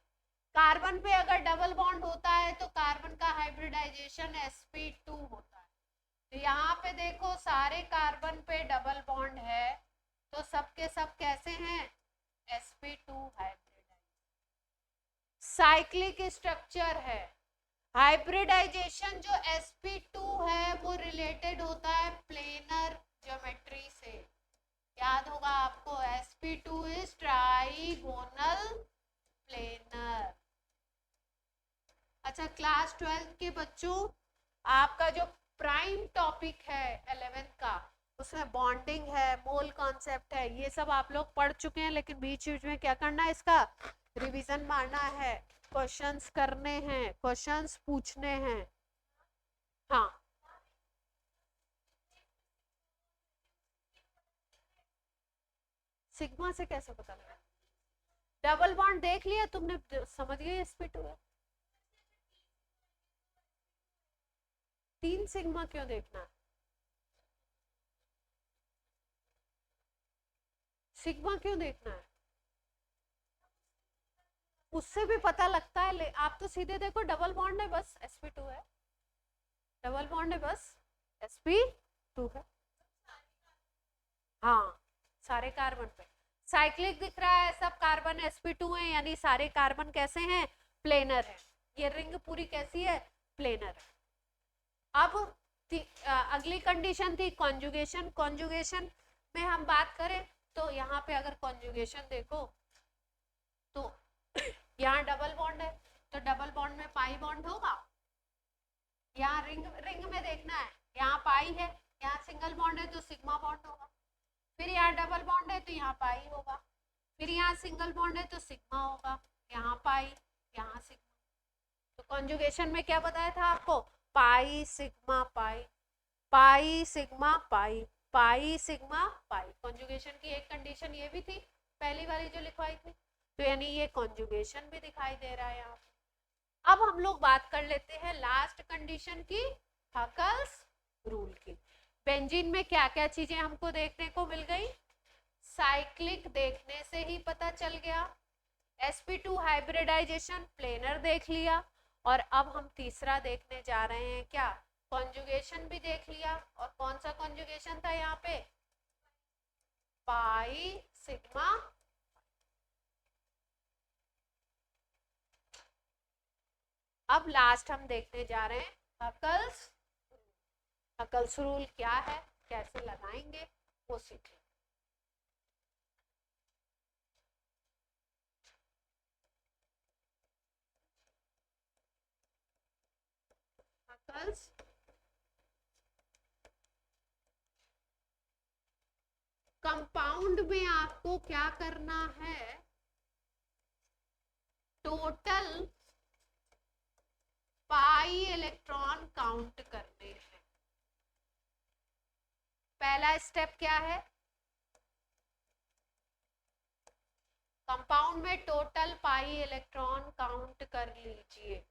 कार्बन पे अगर डबल बॉन्ड होता है तो कार्बन का हाइब्रिडाइजेशन sp2 होता है। तो यहाँ पे देखो सारे कार्बन पे डबल बॉन्ड है तो सबके सब कैसे हैं? sp2 hybridize. साइक्लिक स्ट्रक्चर है। हाइब्रिडाइजेशन जो sp2 है वो रिलेटेड होता है प्लेनर ज्योमेट्री से। याद होगा आपको, sp2 इज ट्राइगोनल प्लेनर। अच्छा, क्लास 12 के बच्चों, आपका जो प्राइम टॉपिक है 11th का उसमें बॉन्डिंग है, मोल कॉन्सेप्ट है, ये सब आप लोग पढ़ चुके हैं, लेकिन बीच बीच में क्या करना है, इसका रिवीजन मारना है, क्वेश्चंस करने हैं, क्वेश्चंस पूछने हैं। हाँ, सिग्मा से कैसे पता लगा? डबल बॉन्ड देख लिया तुमने, समझ गए sp2 है। 3 सिग्मा क्यों देखना है? सिग्मा क्यों देखना है? उससे भी पता लगता है। आप तो सीधे देखो डबल बॉन्ड है बस sp2 है, डबल बॉन्ड है बस sp2 है। हाँ सारे कार्बन पे साइक्लिक दिख रहा है, सब कार्बन sp2 है, यानी सारे कार्बन कैसे हैं, प्लेनर है। ये रिंग पूरी कैसी है, प्लेनर है। अब अगली कंडीशन थी कॉन्जुगेशन। कॉन्जुगेशन में हम बात करें तो यहाँ पे अगर कॉन्जुगेशन देखो तो यहाँ डबल बॉन्ड है, तो डबल बॉन्ड में पाई बॉन्ड होगा। यहाँ रिंग में देखना है, यहाँ पाई है, यहाँ सिंगल बॉन्ड है तो सिग्मा बॉन्ड होगा। फिर यहाँ डबल बॉन्ड है तो यहाँ पाई होगा। फिर यहाँ सिंगल बॉन्ड है तो सिग्मा होगा, यहाँ पाई, यहाँ सिग्मा। तो कॉन्जुगेशन में क्या बताया था आपको, pi sigma pi, pi sigma pi, pi sigma pi. Conjugation की एक कंडीशन ये भी थी पहली वाली जो लिखवाई थी, तो यानी ये कॉन्जुगेशन भी दिखाई दे रहा है यहाँ। अब हम लोग बात कर लेते हैं लास्ट कंडीशन की, हकल्स रूल की। बेंजीन में क्या क्या चीजें हमको देखने को मिल गई, साइक्लिक देखने से ही पता चल गया, sp2 हाइब्रिडाइजेशन प्लेनर देख लिया, और अब हम तीसरा देखने जा रहे हैं क्या, कॉन्जुगेशन भी देख लिया। और कौन सा कॉन्जुगेशन था यहाँ पे, पाई सिग्मा। अब लास्ट हम देखने जा रहे हैं हकल्स। हकल्स रूल क्या है, कैसे लगाएंगे, वो सीखें। हकल्स कंपाउंड में आपको क्या करना है, टोटल पाई इलेक्ट्रॉन काउंट करने हैं। पहला स्टेप क्या है, कंपाउंड में टोटल पाई इलेक्ट्रॉन काउंट कर लीजिए।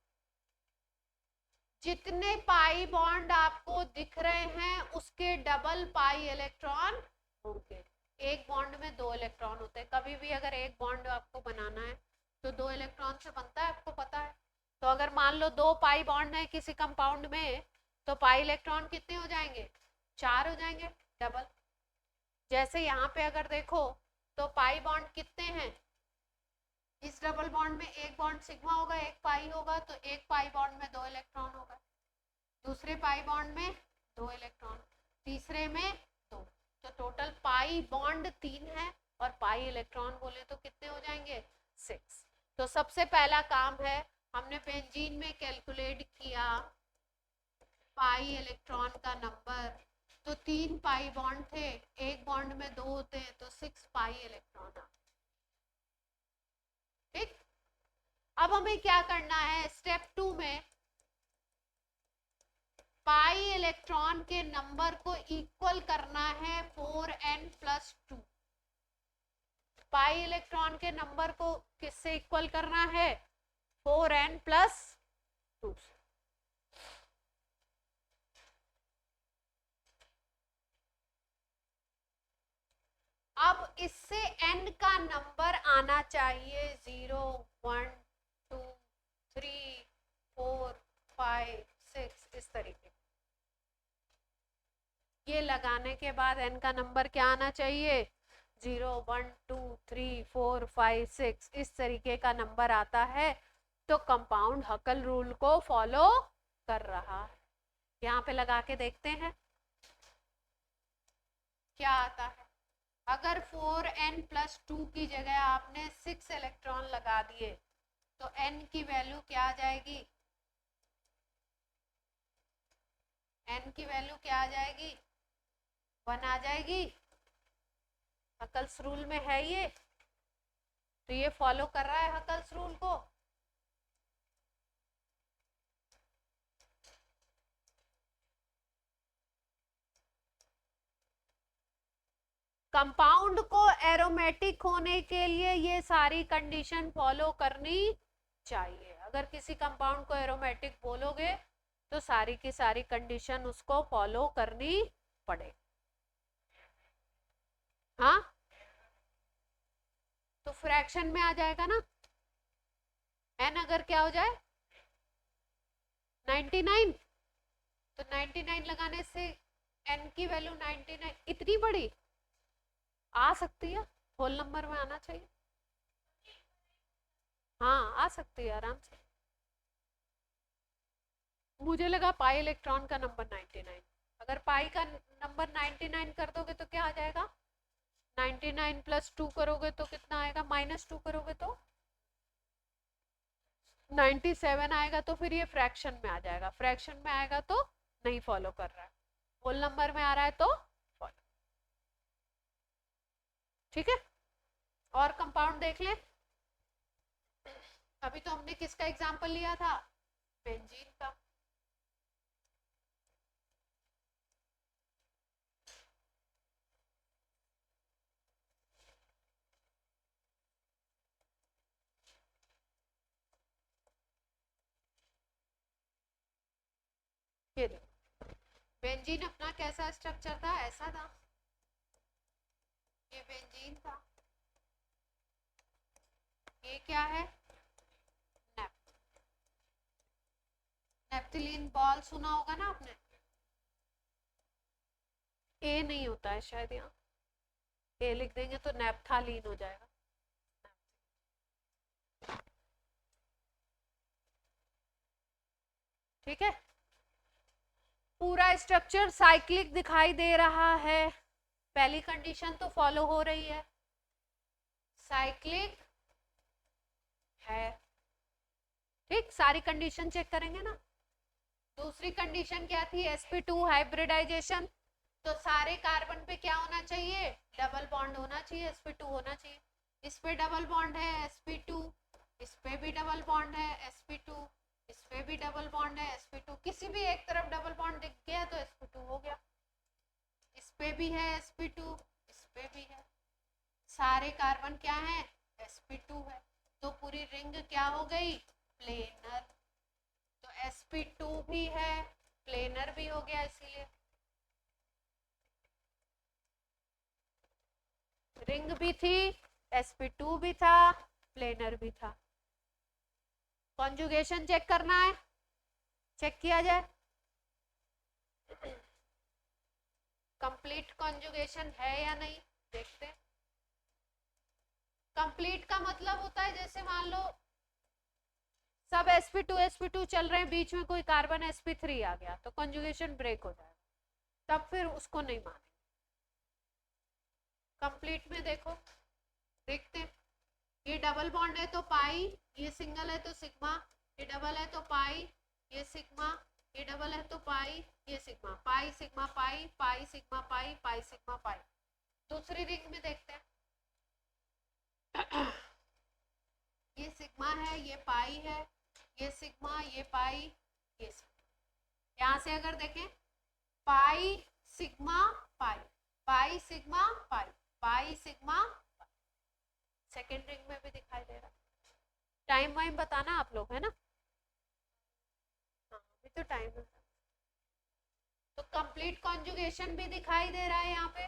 जितने पाई बॉन्ड आपको दिख रहे हैं उसके डबल पाई इलेक्ट्रॉन होंगे। एक बॉन्ड में 2 इलेक्ट्रॉन होते हैं, कभी भी अगर एक बॉन्ड आपको बनाना है तो 2 इलेक्ट्रॉन से बनता है, आपको पता है। तो अगर मान लो 2 पाई बॉन्ड है किसी कंपाउंड में, तो पाई इलेक्ट्रॉन कितने हो जाएंगे, 4 हो जाएंगे, डबल। जैसे यहाँ पे अगर देखो तो पाई बॉन्ड कितने हैं, इस डबल बॉन्ड में एक बॉन्ड सिग्मा होगा, एक पाई होगा, तो एक पाई बॉन्ड में 2 इलेक्ट्रॉन होगा, दूसरे पाई बॉन्ड में 2 इलेक्ट्रॉन, तीसरे में 2। तो टोटल पाई बॉन्ड 3 है और पाई इलेक्ट्रॉन बोले तो कितने हो जाएंगे, 6। तो सबसे पहला काम है, हमने बेंजीन में कैलकुलेट किया पाई इलेक्ट्रॉन का नंबर, तो 3 पाई बॉन्ड थे, एक बॉन्ड में 2 होते हैं, तो 6 पाई इलेक्ट्रॉन। ठीक, अब हमें क्या करना है, स्टेप 2 में पाई इलेक्ट्रॉन के नंबर को इक्वल करना है 4n+2। पाई इलेक्ट्रॉन के नंबर को किससे इक्वल करना है, 4n+2। अब इससे n का नंबर आना चाहिए 0, 1, 2, 3, 4, 5, 6, इस तरीके। ये लगाने के बाद n का नंबर क्या आना चाहिए, 0, 1, 2, 3, 4, 5, 6, इस तरीके का नंबर आता है। तो कंपाउंड हकल रूल को फॉलो कर रहा है। यहाँ पे लगा के देखते हैं क्या आता है। अगर 4n+2 की जगह आपने 6 इलेक्ट्रॉन लगा दिए तो n की वैल्यू क्या आ जाएगी, n की वैल्यू क्या आ जाएगी, 1 आ जाएगी। हकल्स रूल में है ये, तो ये फॉलो कर रहा है हकल्स रूल को। कंपाउंड को एरोमेटिक होने के लिए ये सारी कंडीशन फॉलो करनी चाहिए। अगर किसी कंपाउंड को एरोमेटिक बोलोगे तो सारी की सारी कंडीशन उसको फॉलो करनी पड़े। हाँ, तो फ्रैक्शन में आ जाएगा ना, एन अगर क्या हो जाए 99, तो 99 लगाने से एन की वैल्यू 99 इतनी बड़ी आ सकती है, होल नंबर में आना चाहिए। हाँ आ सकती है आराम से। मुझे लगा पाई इलेक्ट्रॉन का नंबर 99, अगर पाई का नंबर 99 कर दोगे तो क्या आ जाएगा, 99 प्लस 2 करोगे तो कितना आएगा, -2 करोगे तो 97 आएगा, तो फिर ये फ्रैक्शन में आ जाएगा, फ्रैक्शन में आएगा तो नहीं फॉलो कर रहा है, होल नंबर में आ रहा है तो फॉलो। ठीक है, और कंपाउंड देख ले। अभी तो हमने किसका एग्जांपल लिया था, बेंजीन का। ये देखो बेंजीन अपना कैसा स्ट्रक्चर था, ऐसा था, ये बेंजीन था, ये क्या है, नेप्थिलीन बॉल सुना होगा ना आपने, ए नहीं होता है शायद, यहाँ ए लिख देंगे तो नेप्थालीन हो जाएगा। ठीक है, पूरा स्ट्रक्चर साइक्लिक दिखाई दे रहा है, पहली कंडीशन तो फॉलो हो रही है, साइक्लिक है। ठीक, सारी कंडीशन चेक करेंगे ना। दूसरी कंडीशन क्या थी, sp2 हाइब्रिडाइजेशन, तो सारे कार्बन पे क्या होना चाहिए, डबल बॉन्ड होना चाहिए, sp2 होना चाहिए, इस पे डबल बॉन्ड है sp2, इस पे भी डबल बॉन्ड है sp2, इस पे भी डबल बॉन्ड है sp2, किसी भी एक तरफ डबल बॉन्ड दिख गया तो sp2 हो गया, इस पे भी है sp2, इस पे भी है, सारे कार्बन क्या है, sp2 है, तो पूरी रिंग क्या हो गई, प्लेनर, तो sp2 भी है, प्लेनर भी हो गया, इसीलिए रिंग भी थी, sp2 भी था, प्लेनर भी था। कॉन्जुगेशन चेक करना है, चेक किया जाए, कंप्लीट कॉन्जुगेशन है या नहीं, देखते हैं। कंप्लीट का मतलब होता है जैसे मान लो सब sp2 चल रहे हैं, बीच में कोई कार्बन sp3 आ गया तो कॉन्जुगेशन ब्रेक हो जाएगा, तब फिर उसको नहीं मानेंगे। कंप्लीट में देखो, देखते हैं, ये डबल बॉन्ड है तो पाई, ये सिंगल है तो सिग्मा, ये डबल है तो पाई, ये सिग्मा, ये डबल है तो पाई, ये sigma, pi sigma pi, pi sigma pi, pi sigma pi. दूसरी रिंग में देखते हैं, ये सिग्मा है, ये पाई है, ये सिग्मा, ये पाई, ये सिग्मा। यहाँ से अगर देखें, pi sigma pi, pi sigma pi, pi sigma, second ring में भी दिखाई दे रहा। टाइम वाइम बताना आप लोग, है ना, हाँ अभी तो टाइम है। तो कंप्लीट कॉन्जुगेशन भी दिखाई दे रहा है यहाँ पे,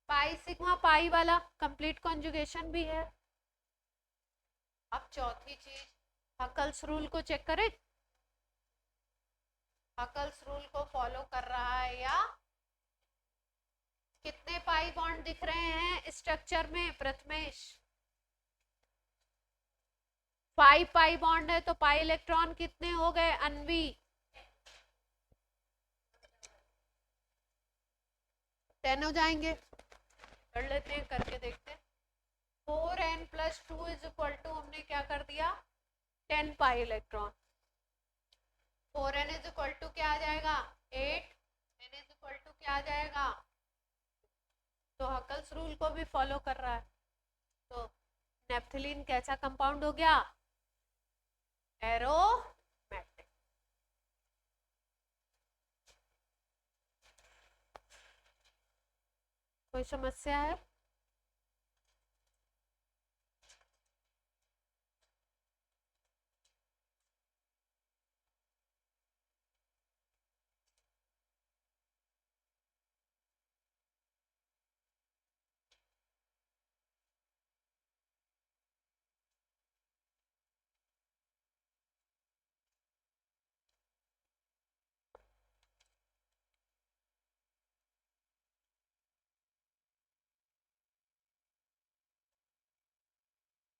पाई सिग्मा पाई वाला कंप्लीट कॉन्जुगेशन भी है। अब चौथी चीज, हकल्स रूल को चेक करें, हकल्स रूल को फॉलो कर रहा है या, कितने पाई बॉन्ड दिख रहे हैं स्ट्रक्चर में प्रथमेश, 5 पाई बॉन्ड है, तो पाई इलेक्ट्रॉन कितने हो गए अनवी, 10 हो जाएंगे, कर लेते हैं, करके देखते हैं। 4n + 2 = हमने क्या कर दिया, 10 पाई इलेक्ट्रॉन, 4n = क्या आ जाएगा 8, n = क्या आ जाएगा, तो हकल्स रूल को भी फॉलो कर रहा है, तो नेप्थलीन कैसा कंपाउंड हो गया, एरोमेटिक। कोई समस्या है,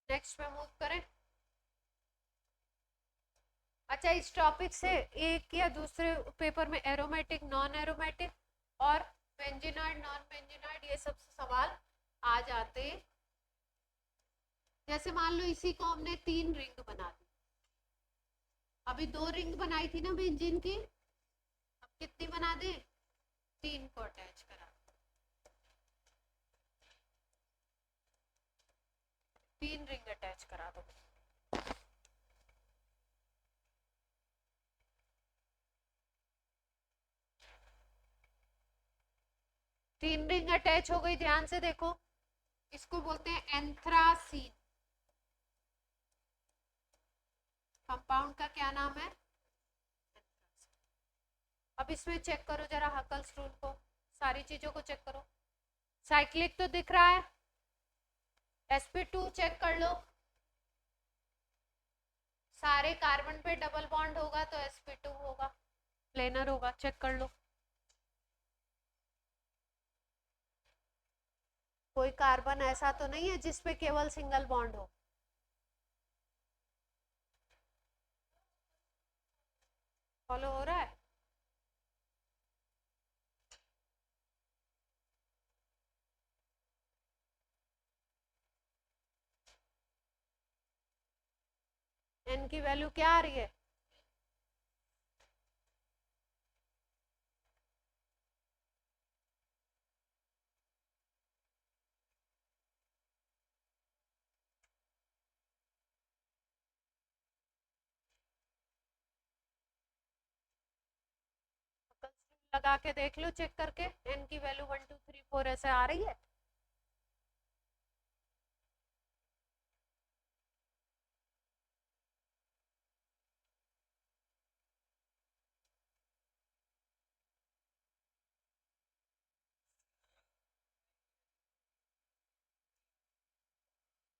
नेक्स्ट पे मूव करें। अच्छा, इस टॉपिक से एक या दूसरे पेपर में एरोमेटिक, नॉन एरोमेटिक और बेंजीनॉइड, नॉन बेंजीनॉइड, ये सब सवाल आ जाते। जैसे मान लो इसी को हमने 3 रिंग बना दी, अभी 2 रिंग बनाई थी ना बेंजीन की, अब कितनी बना दे, 3 को अटैच करा, 3 रिंग अटैच करा दो। तीन रिंग अटैच हो गई, ध्यान से देखो, इसको बोलते हैं एंथ्रासीन। कंपाउंड का क्या नाम है, अब इसमें चेक करो जरा हकल्स रूल को, सारी चीजों को चेक करो। साइक्लिक तो दिख रहा है, sp2 चेक कर लो, सारे कार्बन पे डबल बॉन्ड होगा तो sp2 होगा, प्लेनर होगा, चेक कर लो। कोई कार्बन ऐसा तो नहीं है जिसपे केवल सिंगल बॉन्ड हो, फॉलो हो रहा है। n की वैल्यू क्या आ रही है, लगा के देख लो, चेक करके, n की वैल्यू 1 2 3 4 ऐसे आ रही है।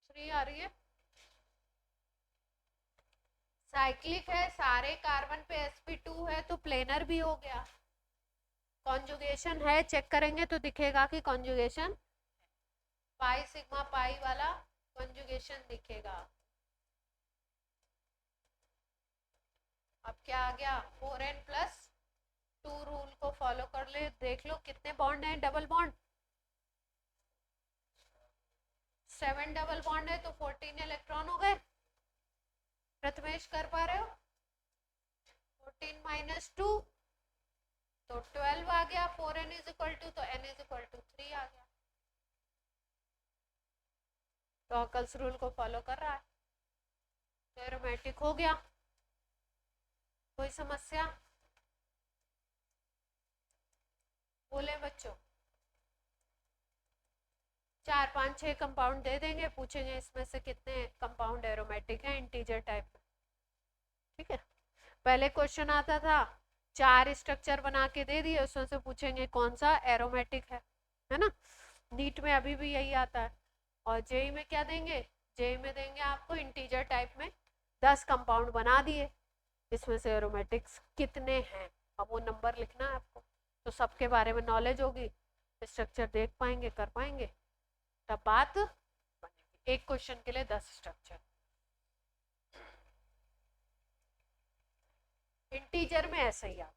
थ्री आ रही है, साइक्लिक है, सारे कार्बन पे sp2 है तो प्लेनर भी हो गया। कॉन्जुगेशन है, चेक करेंगे तो दिखेगा कि कॉन्जुगेशन, पाई सिग्मा पाई वाला कॉन्जुगेशन दिखेगा। अब क्या आ गया, 4n प्लस 2 रूल को फॉलो कर ले, देख लो कितने बॉन्ड हैं, डबल बॉन्ड 7 डबल बॉन्ड है तो 14 इलेक्ट्रॉन हो गए। प्रथमेश कर पा रहे हो, 14 माइनस 2 तो 12 आ गया, 4n इज इक्वल टू, तो n इज इक्वल टू 3 आ गया। तो हकल्स रूल को फॉलो कर रहा है, तो एरोमेटिक हो गया। कोई समस्या, बोले बच्चों, 4 5 6 कंपाउंड दे देंगे, पूछेंगे इसमें से कितने कंपाउंड एरोमेटिक है इंटीजर टाइप में, ठीक है। पहले क्वेश्चन आता था 4 स्ट्रक्चर बना के दे दिए, उसमें से पूछेंगे कौन सा एरोमेटिक है ना। नीट में अभी भी यही आता है। और जेई में क्या देंगे, जेई में देंगे आपको इंटीजर टाइप में 10 कंपाउंड बना दिए, इसमें से एरोमेटिक्स कितने हैं, अब वो नंबर लिखना है आपको, तो सबके बारे में नॉलेज होगी, स्ट्रक्चर देख पाएंगे, कर पाएंगे, तब बात बनेगी। एक क्वेश्चन के लिए 10 स्ट्रक्चर, इंटीजर में ऐसा ही आता।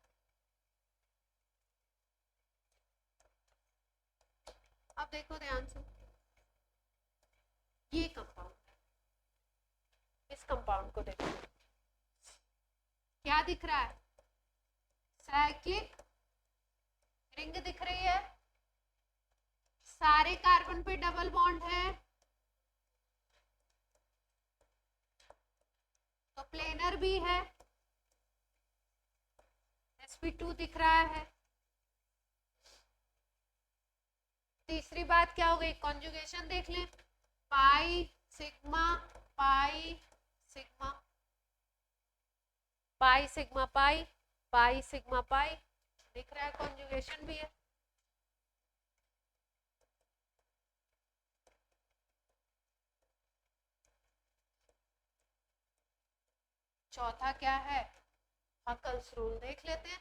अब देखो ध्यान से, ये कंपाउंड, इस कंपाउंड को देखो, क्या दिख रहा है, साइक्लिक रिंग दिख रही है, सारे कार्बन पे डबल बॉन्ड है, तो प्लेनर भी है, sp2 दिख रहा है। तीसरी बात क्या हो गई, कॉन्जुगेशन देख लें, pi sigma pi sigma, pi sigma pi, pi sigma pi, दिख रहा है, कॉन्जुगेशन भी है। चौथा क्या है, हकल्स रूल देख लेते हैं,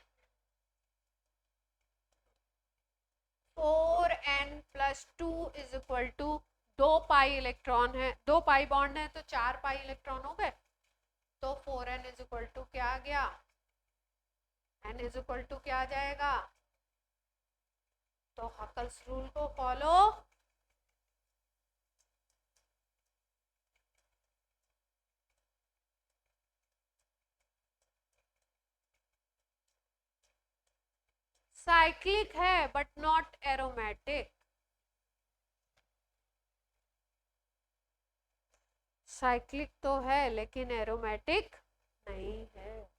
4n plus 2 is equal to 2 pi electron है, 2 पाई बॉन्ड है तो 4 पाई इलेक्ट्रॉन हो गए। तो 4n इज इक्वल टू क्या आ गया, n इज इक्वल टू क्या आ जाएगा, तो हकल्स रूल को फॉलो साइक्लिक है बट नॉट एरोमेटिक, साइक्लिक तो है लेकिन एरोमेटिक नहीं है।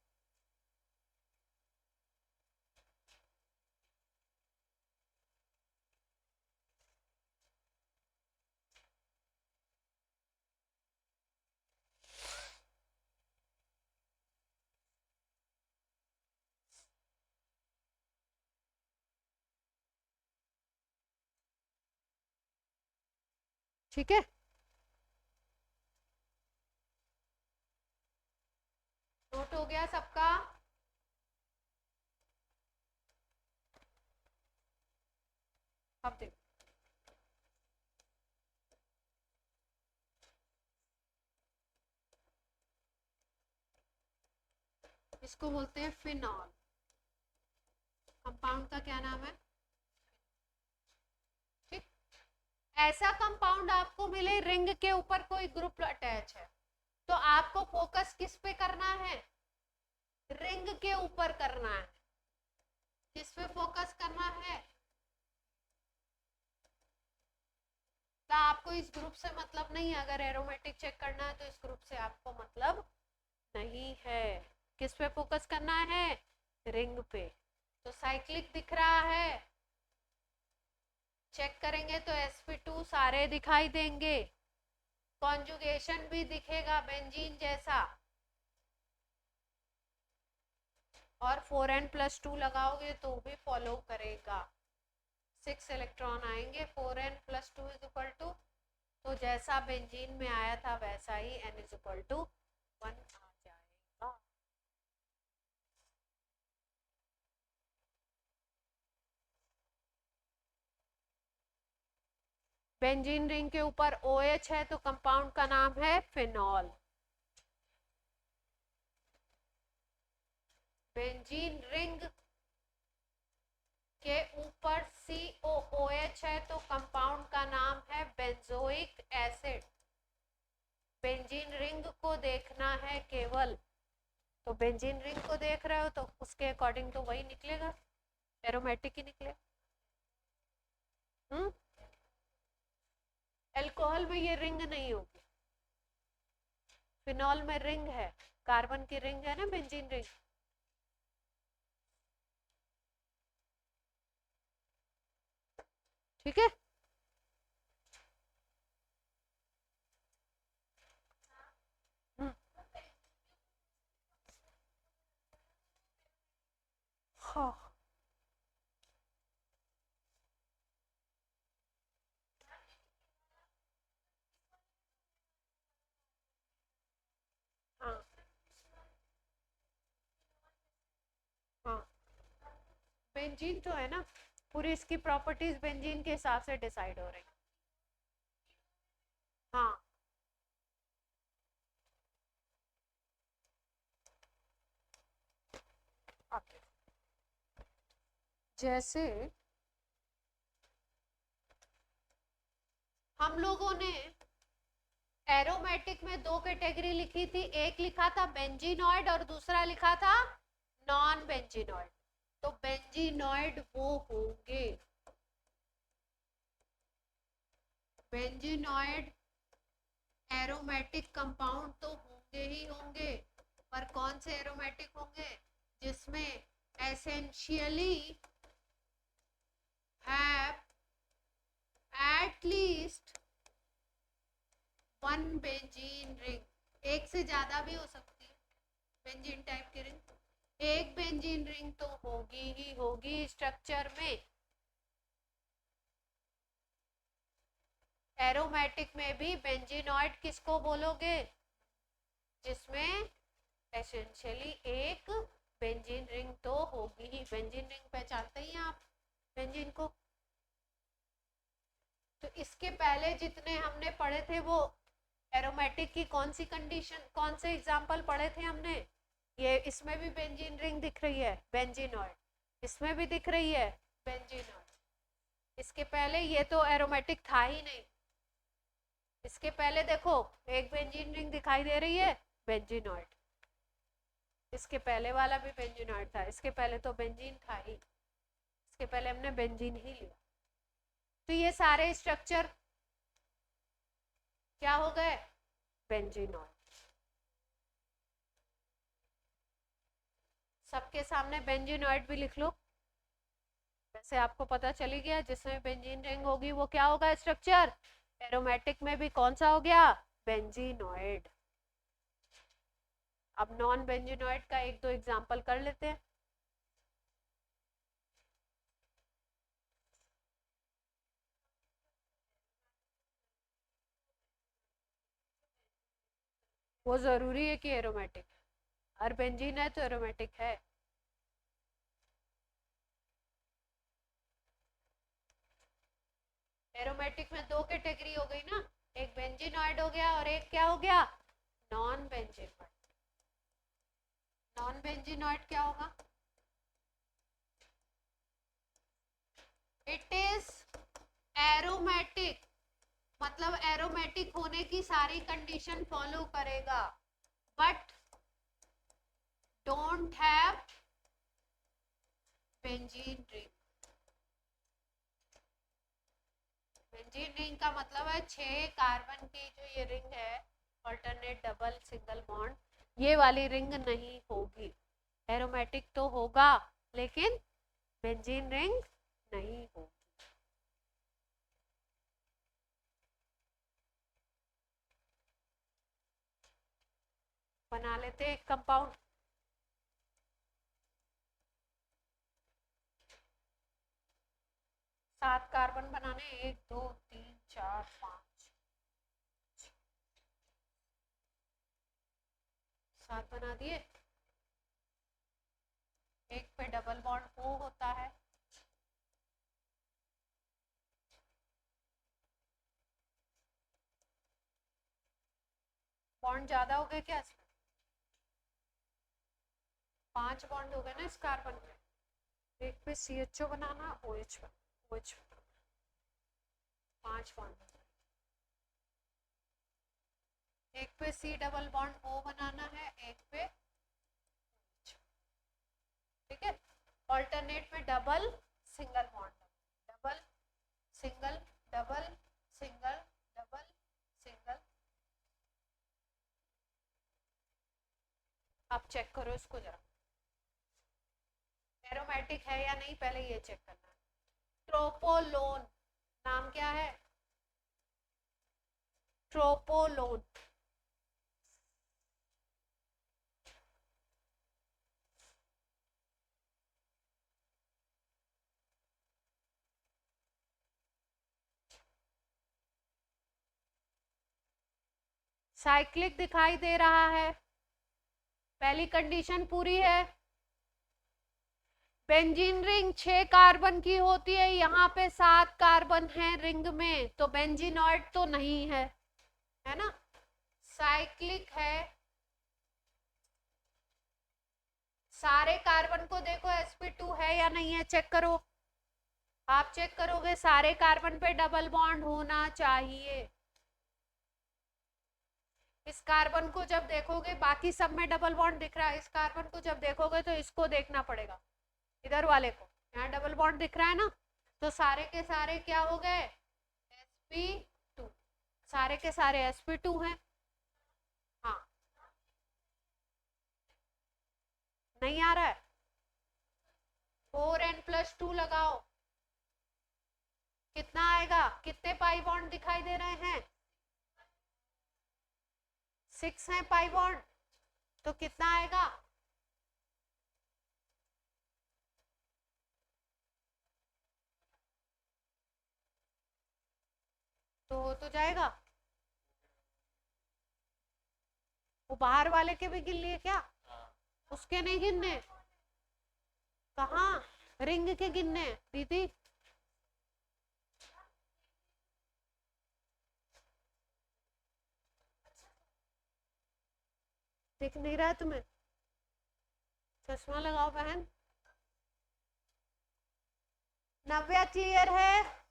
ठीक है, नोट हो गया सबका। अब देखो, इसको बोलते हैं फिनॉल। कंपाउंड का क्या नाम है, ठीक। ऐसा कंपाउंड आपको मिले रिंग के ऊपर कोई ग्रुप अटैच है, तो आपको फोकस किस पे करना है, रिंग के ऊपर करना है। किस पे फोकस करना है, तो आपको इस ग्रुप से मतलब नहीं है। अगर एरोमेटिक चेक करना है तो इस ग्रुप से आपको मतलब नहीं है। किस पे फोकस करना है, रिंग पे। तो साइक्लिक दिख रहा है, चेक करेंगे तो sp2 सारे दिखाई देंगे, कॉन्जुगेशन भी दिखेगा बेंजीन जैसा, और 4n+2 लगाओगे तो भी फॉलो करेगा। 6 इलेक्ट्रॉन आएंगे, 4n+2 इज इक्वल टू, तो जैसा बेंजीन में आया था वैसा ही n इज इक्वल टू 1 आ जाएगा। बेंजीन रिंग के ऊपर OH है तो कंपाउंड का नाम है फिनॉल। बेंजीन रिंग के ऊपर COOH है तो कंपाउंड का नाम है बेंजोइक एसिड। बेंजीन रिंग को देखना है केवल, तो बेंजीन रिंग को देख रहे हो तो उसके अकॉर्डिंग तो वही निकलेगा, एरोमेटिक ही निकलेगा। अल्कोहल में ये रिंग नहीं होगी, फिनॉल में रिंग है, कार्बन की रिंग है ना बेंजीन रिंग। ठीक है, हाँ हाँ हाँ, बेंजीन तो है ना, पूरी इसकी प्रॉपर्टीज बेंजीन के हिसाब से डिसाइड हो रही। हाँ, ओके। जैसे हम लोगों ने एरोमेटिक में 2 कैटेगरी लिखी थी, एक लिखा था बेंजीनॉइड और दूसरा लिखा था नॉन बेंजीनॉइड। तो बेंजीनॉइड वो होंगे, बेंजीनॉइड एरोमेटिक कंपाउंड तो होंगे ही होंगे, पर कौन से एरोमेटिक होंगे, जिसमें essentially have at least 1 benzene ring, एक से ज्यादा भी हो सकती है बेंजीन टाइप की रिंग, एक बेंजीन रिंग तो होगी ही होगी स्ट्रक्चर में। एरोमेटिक में भी बेंजीनॉइड किसको बोलोगे, जिसमें एसेंशियली एक बेंजीन रिंग तो होगी ही। बेंजीन रिंग पहचानते ही आप बेंजीन को, तो इसके पहले जितने हमने पढ़े थे वो एरोमेटिक की कौन सी कंडीशन, कौन से एग्जाम्पल पढ़े थे हमने? ये इसमें भी बेंजीन रिंग दिख रही है, बेंजीनॉइड, इसमें भी दिख रही है बेंजीनॉइड। इसके पहले ये तो एरोमेटिक था ही नहीं। इसके पहले देखो एक बेंजीन रिंग दिखाई दे रही है, बेंजीनॉइड। इसके पहले वाला भी बेंजीनॉइड था, इसके पहले तो बेंजीन था ही, इसके पहले हमने बेंजीन ही लिया। तो ये सारे स्ट्रक्चर क्या हो गए? बेंजीनॉइड। सबके सामने बेंजीनॉइड भी लिख लो, वैसे आपको पता चली गया जिसमें बेंजीन रिंग होगी वो क्या होगा स्ट्रक्चर। एरोमेटिक में भी कौन सा हो गया? बेंजीनॉइड। अब नॉन बेंजीनॉइड का एक दो एग्जांपल कर लेते हैं। वो जरूरी है कि एरोमेटिक, और बेंजीन है तो एरोमेटिक है। एरोमेटिक में दो कैटेगरी हो गई ना, एक बेंजीनॉइड हो गया और एक क्या हो गया? Non benzenoid. नॉन बेंजीनॉइड क्या होगा? इट इज एरोमेटिक, मतलब एरोमेटिक होने की सारी कंडीशन फॉलो करेगा, but don't have benzene ring. Benzene ring का मतलब है 6 कार्बन की जो ये रिंग है, अल्टरनेट डबल सिंगल बॉन्ड, ये वाली रिंग नहीं होगी। एरोमेटिक तो होगा लेकिन बेंजीन रिंग नहीं होगी। बना लेते एक कंपाउंड। सात कार्बन बनाने, 1 2 3 4 5 7 बना दिए। एक पे डबल बॉन्ड O होता है, बॉन्ड ज्यादा हो गए क्या इसमें? 5 बॉन्ड हो गए ना इस कार्बन में। एक पे CHO बनाना, OH 5 बॉन्ड। एक पे C डबल बॉन्ड O बनाना है, एक पे, ठीक है। ऑल्टरनेट में double single bond, double single double single double single. आप चेक करो इसको जरा, एरोमेटिक है या नहीं, पहले ये चेक करना है। ट्रोपोलोन, नाम क्या है? ट्रोपोलोन। साइक्लिक दिखाई दे रहा है, पहली कंडीशन पूरी है। बेंजीन रिंग 6 कार्बन की होती है, यहाँ पे 7 कार्बन है रिंग में, तो बेंजीनॉइड तो नहीं है, है ना। साइक्लिक है, सारे कार्बन को देखो sp2 है या नहीं है, चेक करो। आप चेक करोगे सारे कार्बन पे डबल बॉन्ड होना चाहिए। इस कार्बन को जब देखोगे, बाकी सब में डबल बॉन्ड दिख रहा है, इस कार्बन को जब देखोगे तो इसको देखना पड़ेगा, इधर वाले को। यहाँ डबल बॉन्ड दिख रहा है ना, तो सारे के सारे क्या हो गए? sp2, सारे के सारे sp2 हैं। हाँ, नहीं आ रहा है? 4n+2 लगाओ, कितना आएगा? कितने पाई बॉन्ड दिखाई दे रहे हैं? 6 है पाई बॉन्ड, तो कितना आएगा? तो हो तो जाएगा। वो बाहर वाले के भी गिन लिए क्या? उसके नहीं गिनने, कहाँ? रिंग के गिनने दीदी। दिख नहीं रहा है तुम्हें? चश्मा लगाओ बहन। नव्या क्लियर है?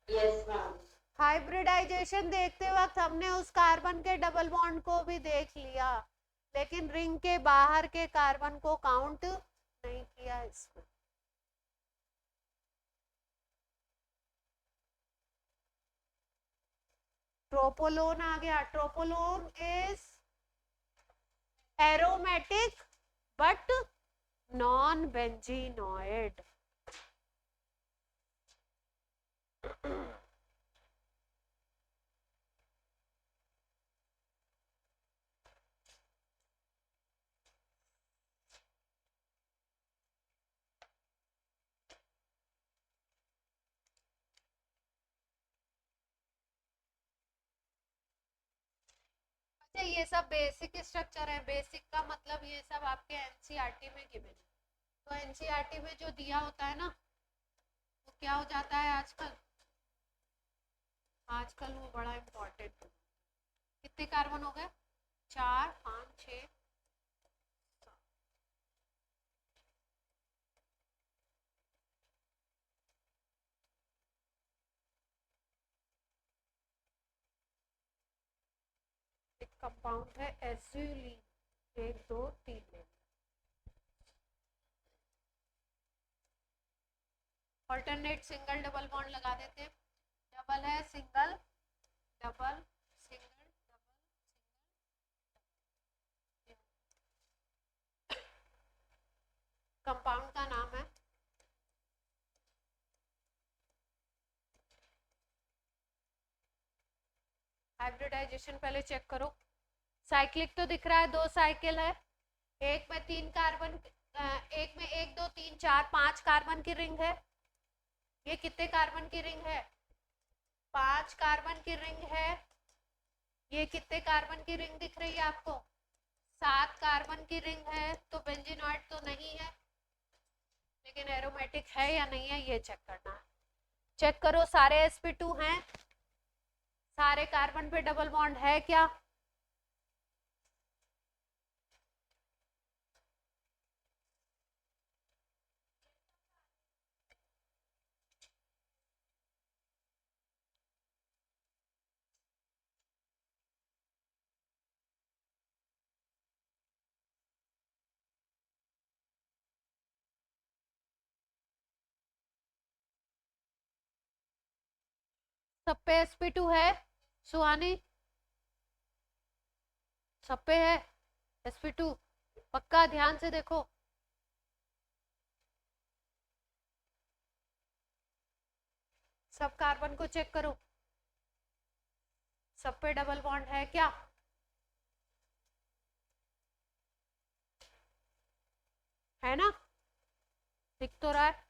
Yes ma'am. हाइब्रिडाइजेशन देखते वक्त हमने उस कार्बन के डबल बॉन्ड को भी देख लिया, लेकिन रिंग के बाहर के कार्बन को काउंट नहीं किया इसमें। ट्रोपोलोन आ गया। Tropolone is aromatic but non benzenoid. अच्छा, ये सब बेसिक स्ट्रक्चर है। बेसिक का मतलब ये सब आपके एनसीईआरटी में गिवन है। तो एनसीईआरटी में जो दिया होता है ना, वो क्या हो जाता है आजकल? आजकल वो बड़ा इम्पोर्टेंट। कितने कार्बन हो गए? 4 5 6। एक कंपाउंड है एज्यूलिन, 1 2 3 में। ऑल्टरनेट सिंगल डबल बॉन्ड लगा देते हैं। डबल है, single, double, single, double, single. Compound का नाम है। हाइब्रिडाइजेशन पहले चेक करो। साइक्लिक तो दिख रहा है, 2 साइकिल है। एक में 3 कार्बन, एक में 1 2 3 4 5 कार्बन की रिंग है। ये कितने कार्बन की रिंग है? 5 कार्बन की रिंग है। ये कितने कार्बन की रिंग दिख रही है आपको? 7 कार्बन की रिंग है। तो बेंजीनॉइड तो नहीं है, लेकिन एरोमेटिक है या नहीं है ये चेक करना है। चेक करो, सारे sp2 हैं, सारे कार्बन पे डबल बॉन्ड है क्या? सब पे sp2 है सुहानी? सब पे है sp2? पक्का ध्यान से देखो। सब कार्बन को चेक करो, सब पे डबल बॉन्ड है क्या? है ना? दिख तो रहा है।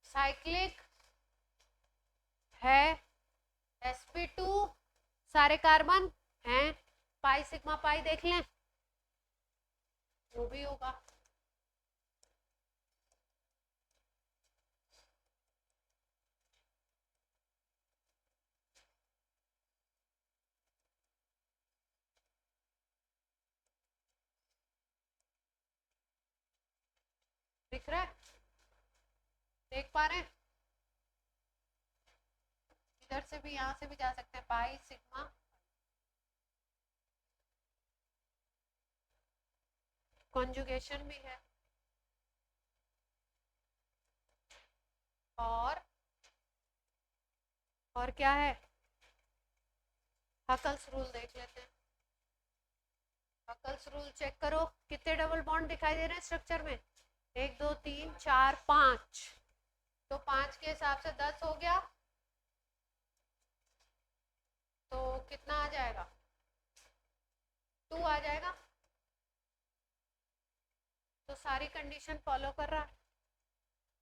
साइक्लिक है, sp2, सारे कार्बन हैं। पाई सिग्मा पाई देख लें, वो भी होगा। दिख रहा है? देख पा रहे हैं? इधर से भी, यहाँ से भी जा सकते हैं। पाई सिग्मा, कॉन्जुगेशन भी है। और क्या है? हकल्स रूल देख लेते हैं। हकल्स रूल चेक करो, कितने डबल बॉन्ड दिखाई दे रहे हैं स्ट्रक्चर में? 1 2 3 4 5। तो 5 के हिसाब से 10 हो गया, तो कितना आ जाएगा? 2 आ जाएगा। तो सारी कंडीशन फॉलो कर रहा है।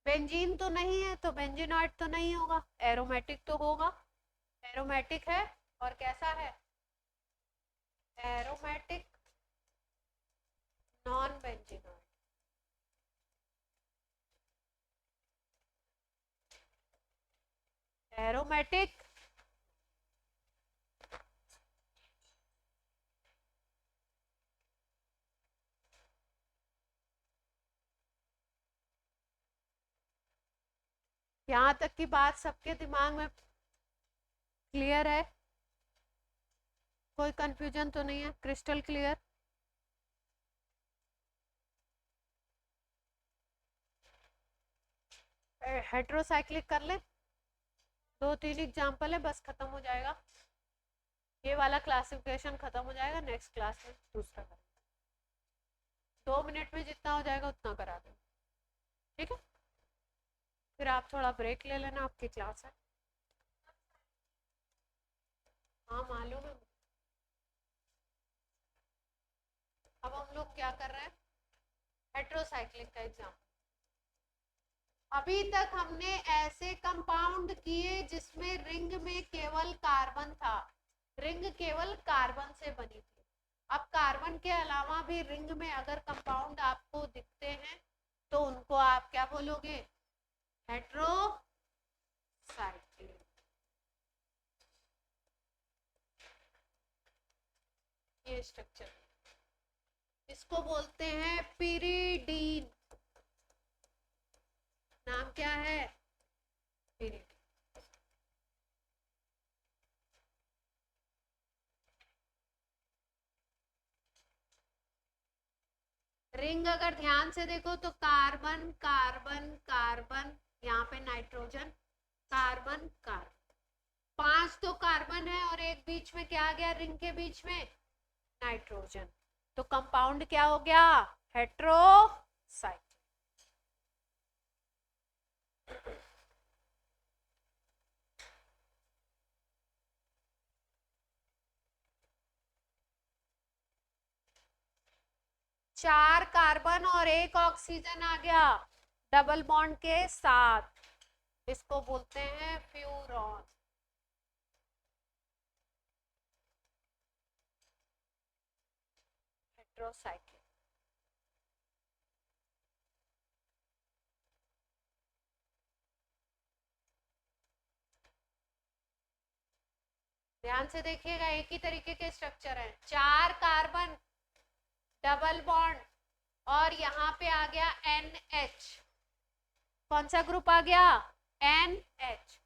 बेंजीन तो नहीं है, तो बेंजीनॉइड तो नहीं होगा, एरोमेटिक तो होगा। एरोमेटिक है, और कैसा है? Aromatic non benzenoid. एरोमेटिक यहाँ तक की बात सबके दिमाग में क्लियर है? कोई कंफ्यूजन तो नहीं है? Crystal clear? हेट्रोसाइक्लिक कर ले, 2-3 एग्जाम्पल है, बस खत्म हो जाएगा ये वाला क्लासिफिकेशन, खत्म हो जाएगा। नेक्स्ट क्लास में दूसरा करेंगे, 2 मिनट में जितना हो जाएगा उतना करा दें, ठीक है? फिर आप थोड़ा ब्रेक ले लेना, आपकी क्लास है। हाँ मालूम है। अब हम लोग क्या कर रहे हैं? हेट्रोसाइक्लिक का एग्जाम। अभी तक हमने ऐसे कंपाउंड किए जिसमें रिंग में केवल कार्बन था, रिंग केवल कार्बन से बनी थी। अब कार्बन के अलावा भी रिंग में अगर कंपाउंड आपको दिखते हैं तो उनको आप क्या बोलोगे? हेट्रोसाइक्लिक। ये स्ट्रक्चर, इसको बोलते हैं पिरिडीन। नाम क्या है? पिरिडीन। रिंग अगर ध्यान से देखो तो कार्बन कार्बन कार्बन, यहाँ पे नाइट्रोजन, कार्बन कार्बन, 5 तो कार्बन है और एक बीच में क्या आ गया रिंग के बीच में? नाइट्रोजन। तो कंपाउंड क्या हो गया? हेट्रोसाइक्लिक। 4 कार्बन और 1 ऑक्सीजन आ गया डबल बॉन्ड के साथ, इसको बोलते हैं फ्यूरॉन। हेट्रोसाइक्लिक। ध्यान से देखिएगा, एक ही तरीके के स्ट्रक्चर हैं, 4 कार्बन डबल बॉन्ड और यहाँ पे आ गया NH। कौन सा ग्रुप आ गया? NH।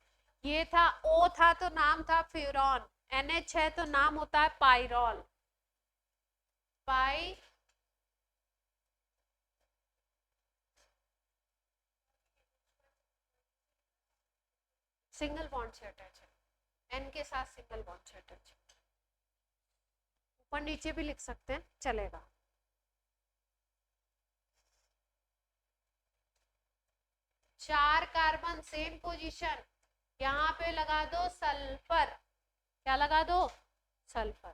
ये था O था तो नाम था फ्यूरॉन, NH है तो नाम होता है पाइरॉल। पाई सिंगल बॉन्ड से अटैच है, N के साथ सिंगल बॉन्ड से अटैच है। ऊपर नीचे भी लिख सकते हैं, चलेगा। चार कार्बन सेम पोजीशन, यहाँ पे लगा दो सल्फर। क्या लगा दो? सल्फर।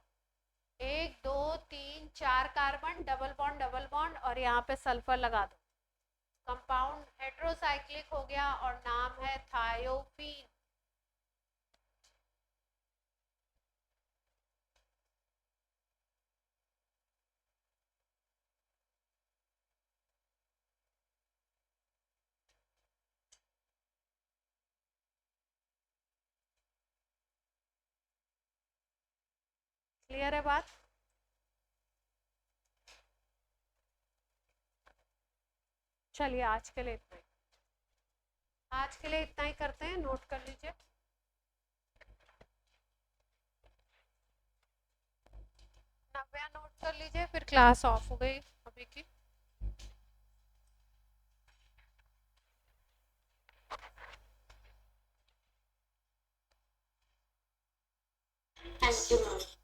1 2 3 4 कार्बन डबल बॉन्ड और यहाँ पे सल्फर लगा दो। कंपाउंड हेट्रोसाइक्लिक हो गया और नाम है थायोपीन। क्लियर है बात? चलिए आज के लिए इतना ही, आज के लिए इतना ही करते हैं, नोट कर लीजिए। नव्या नोट कर लीजिए, फिर क्लास ऑफ हो गई अभी की। Thank you ma'am.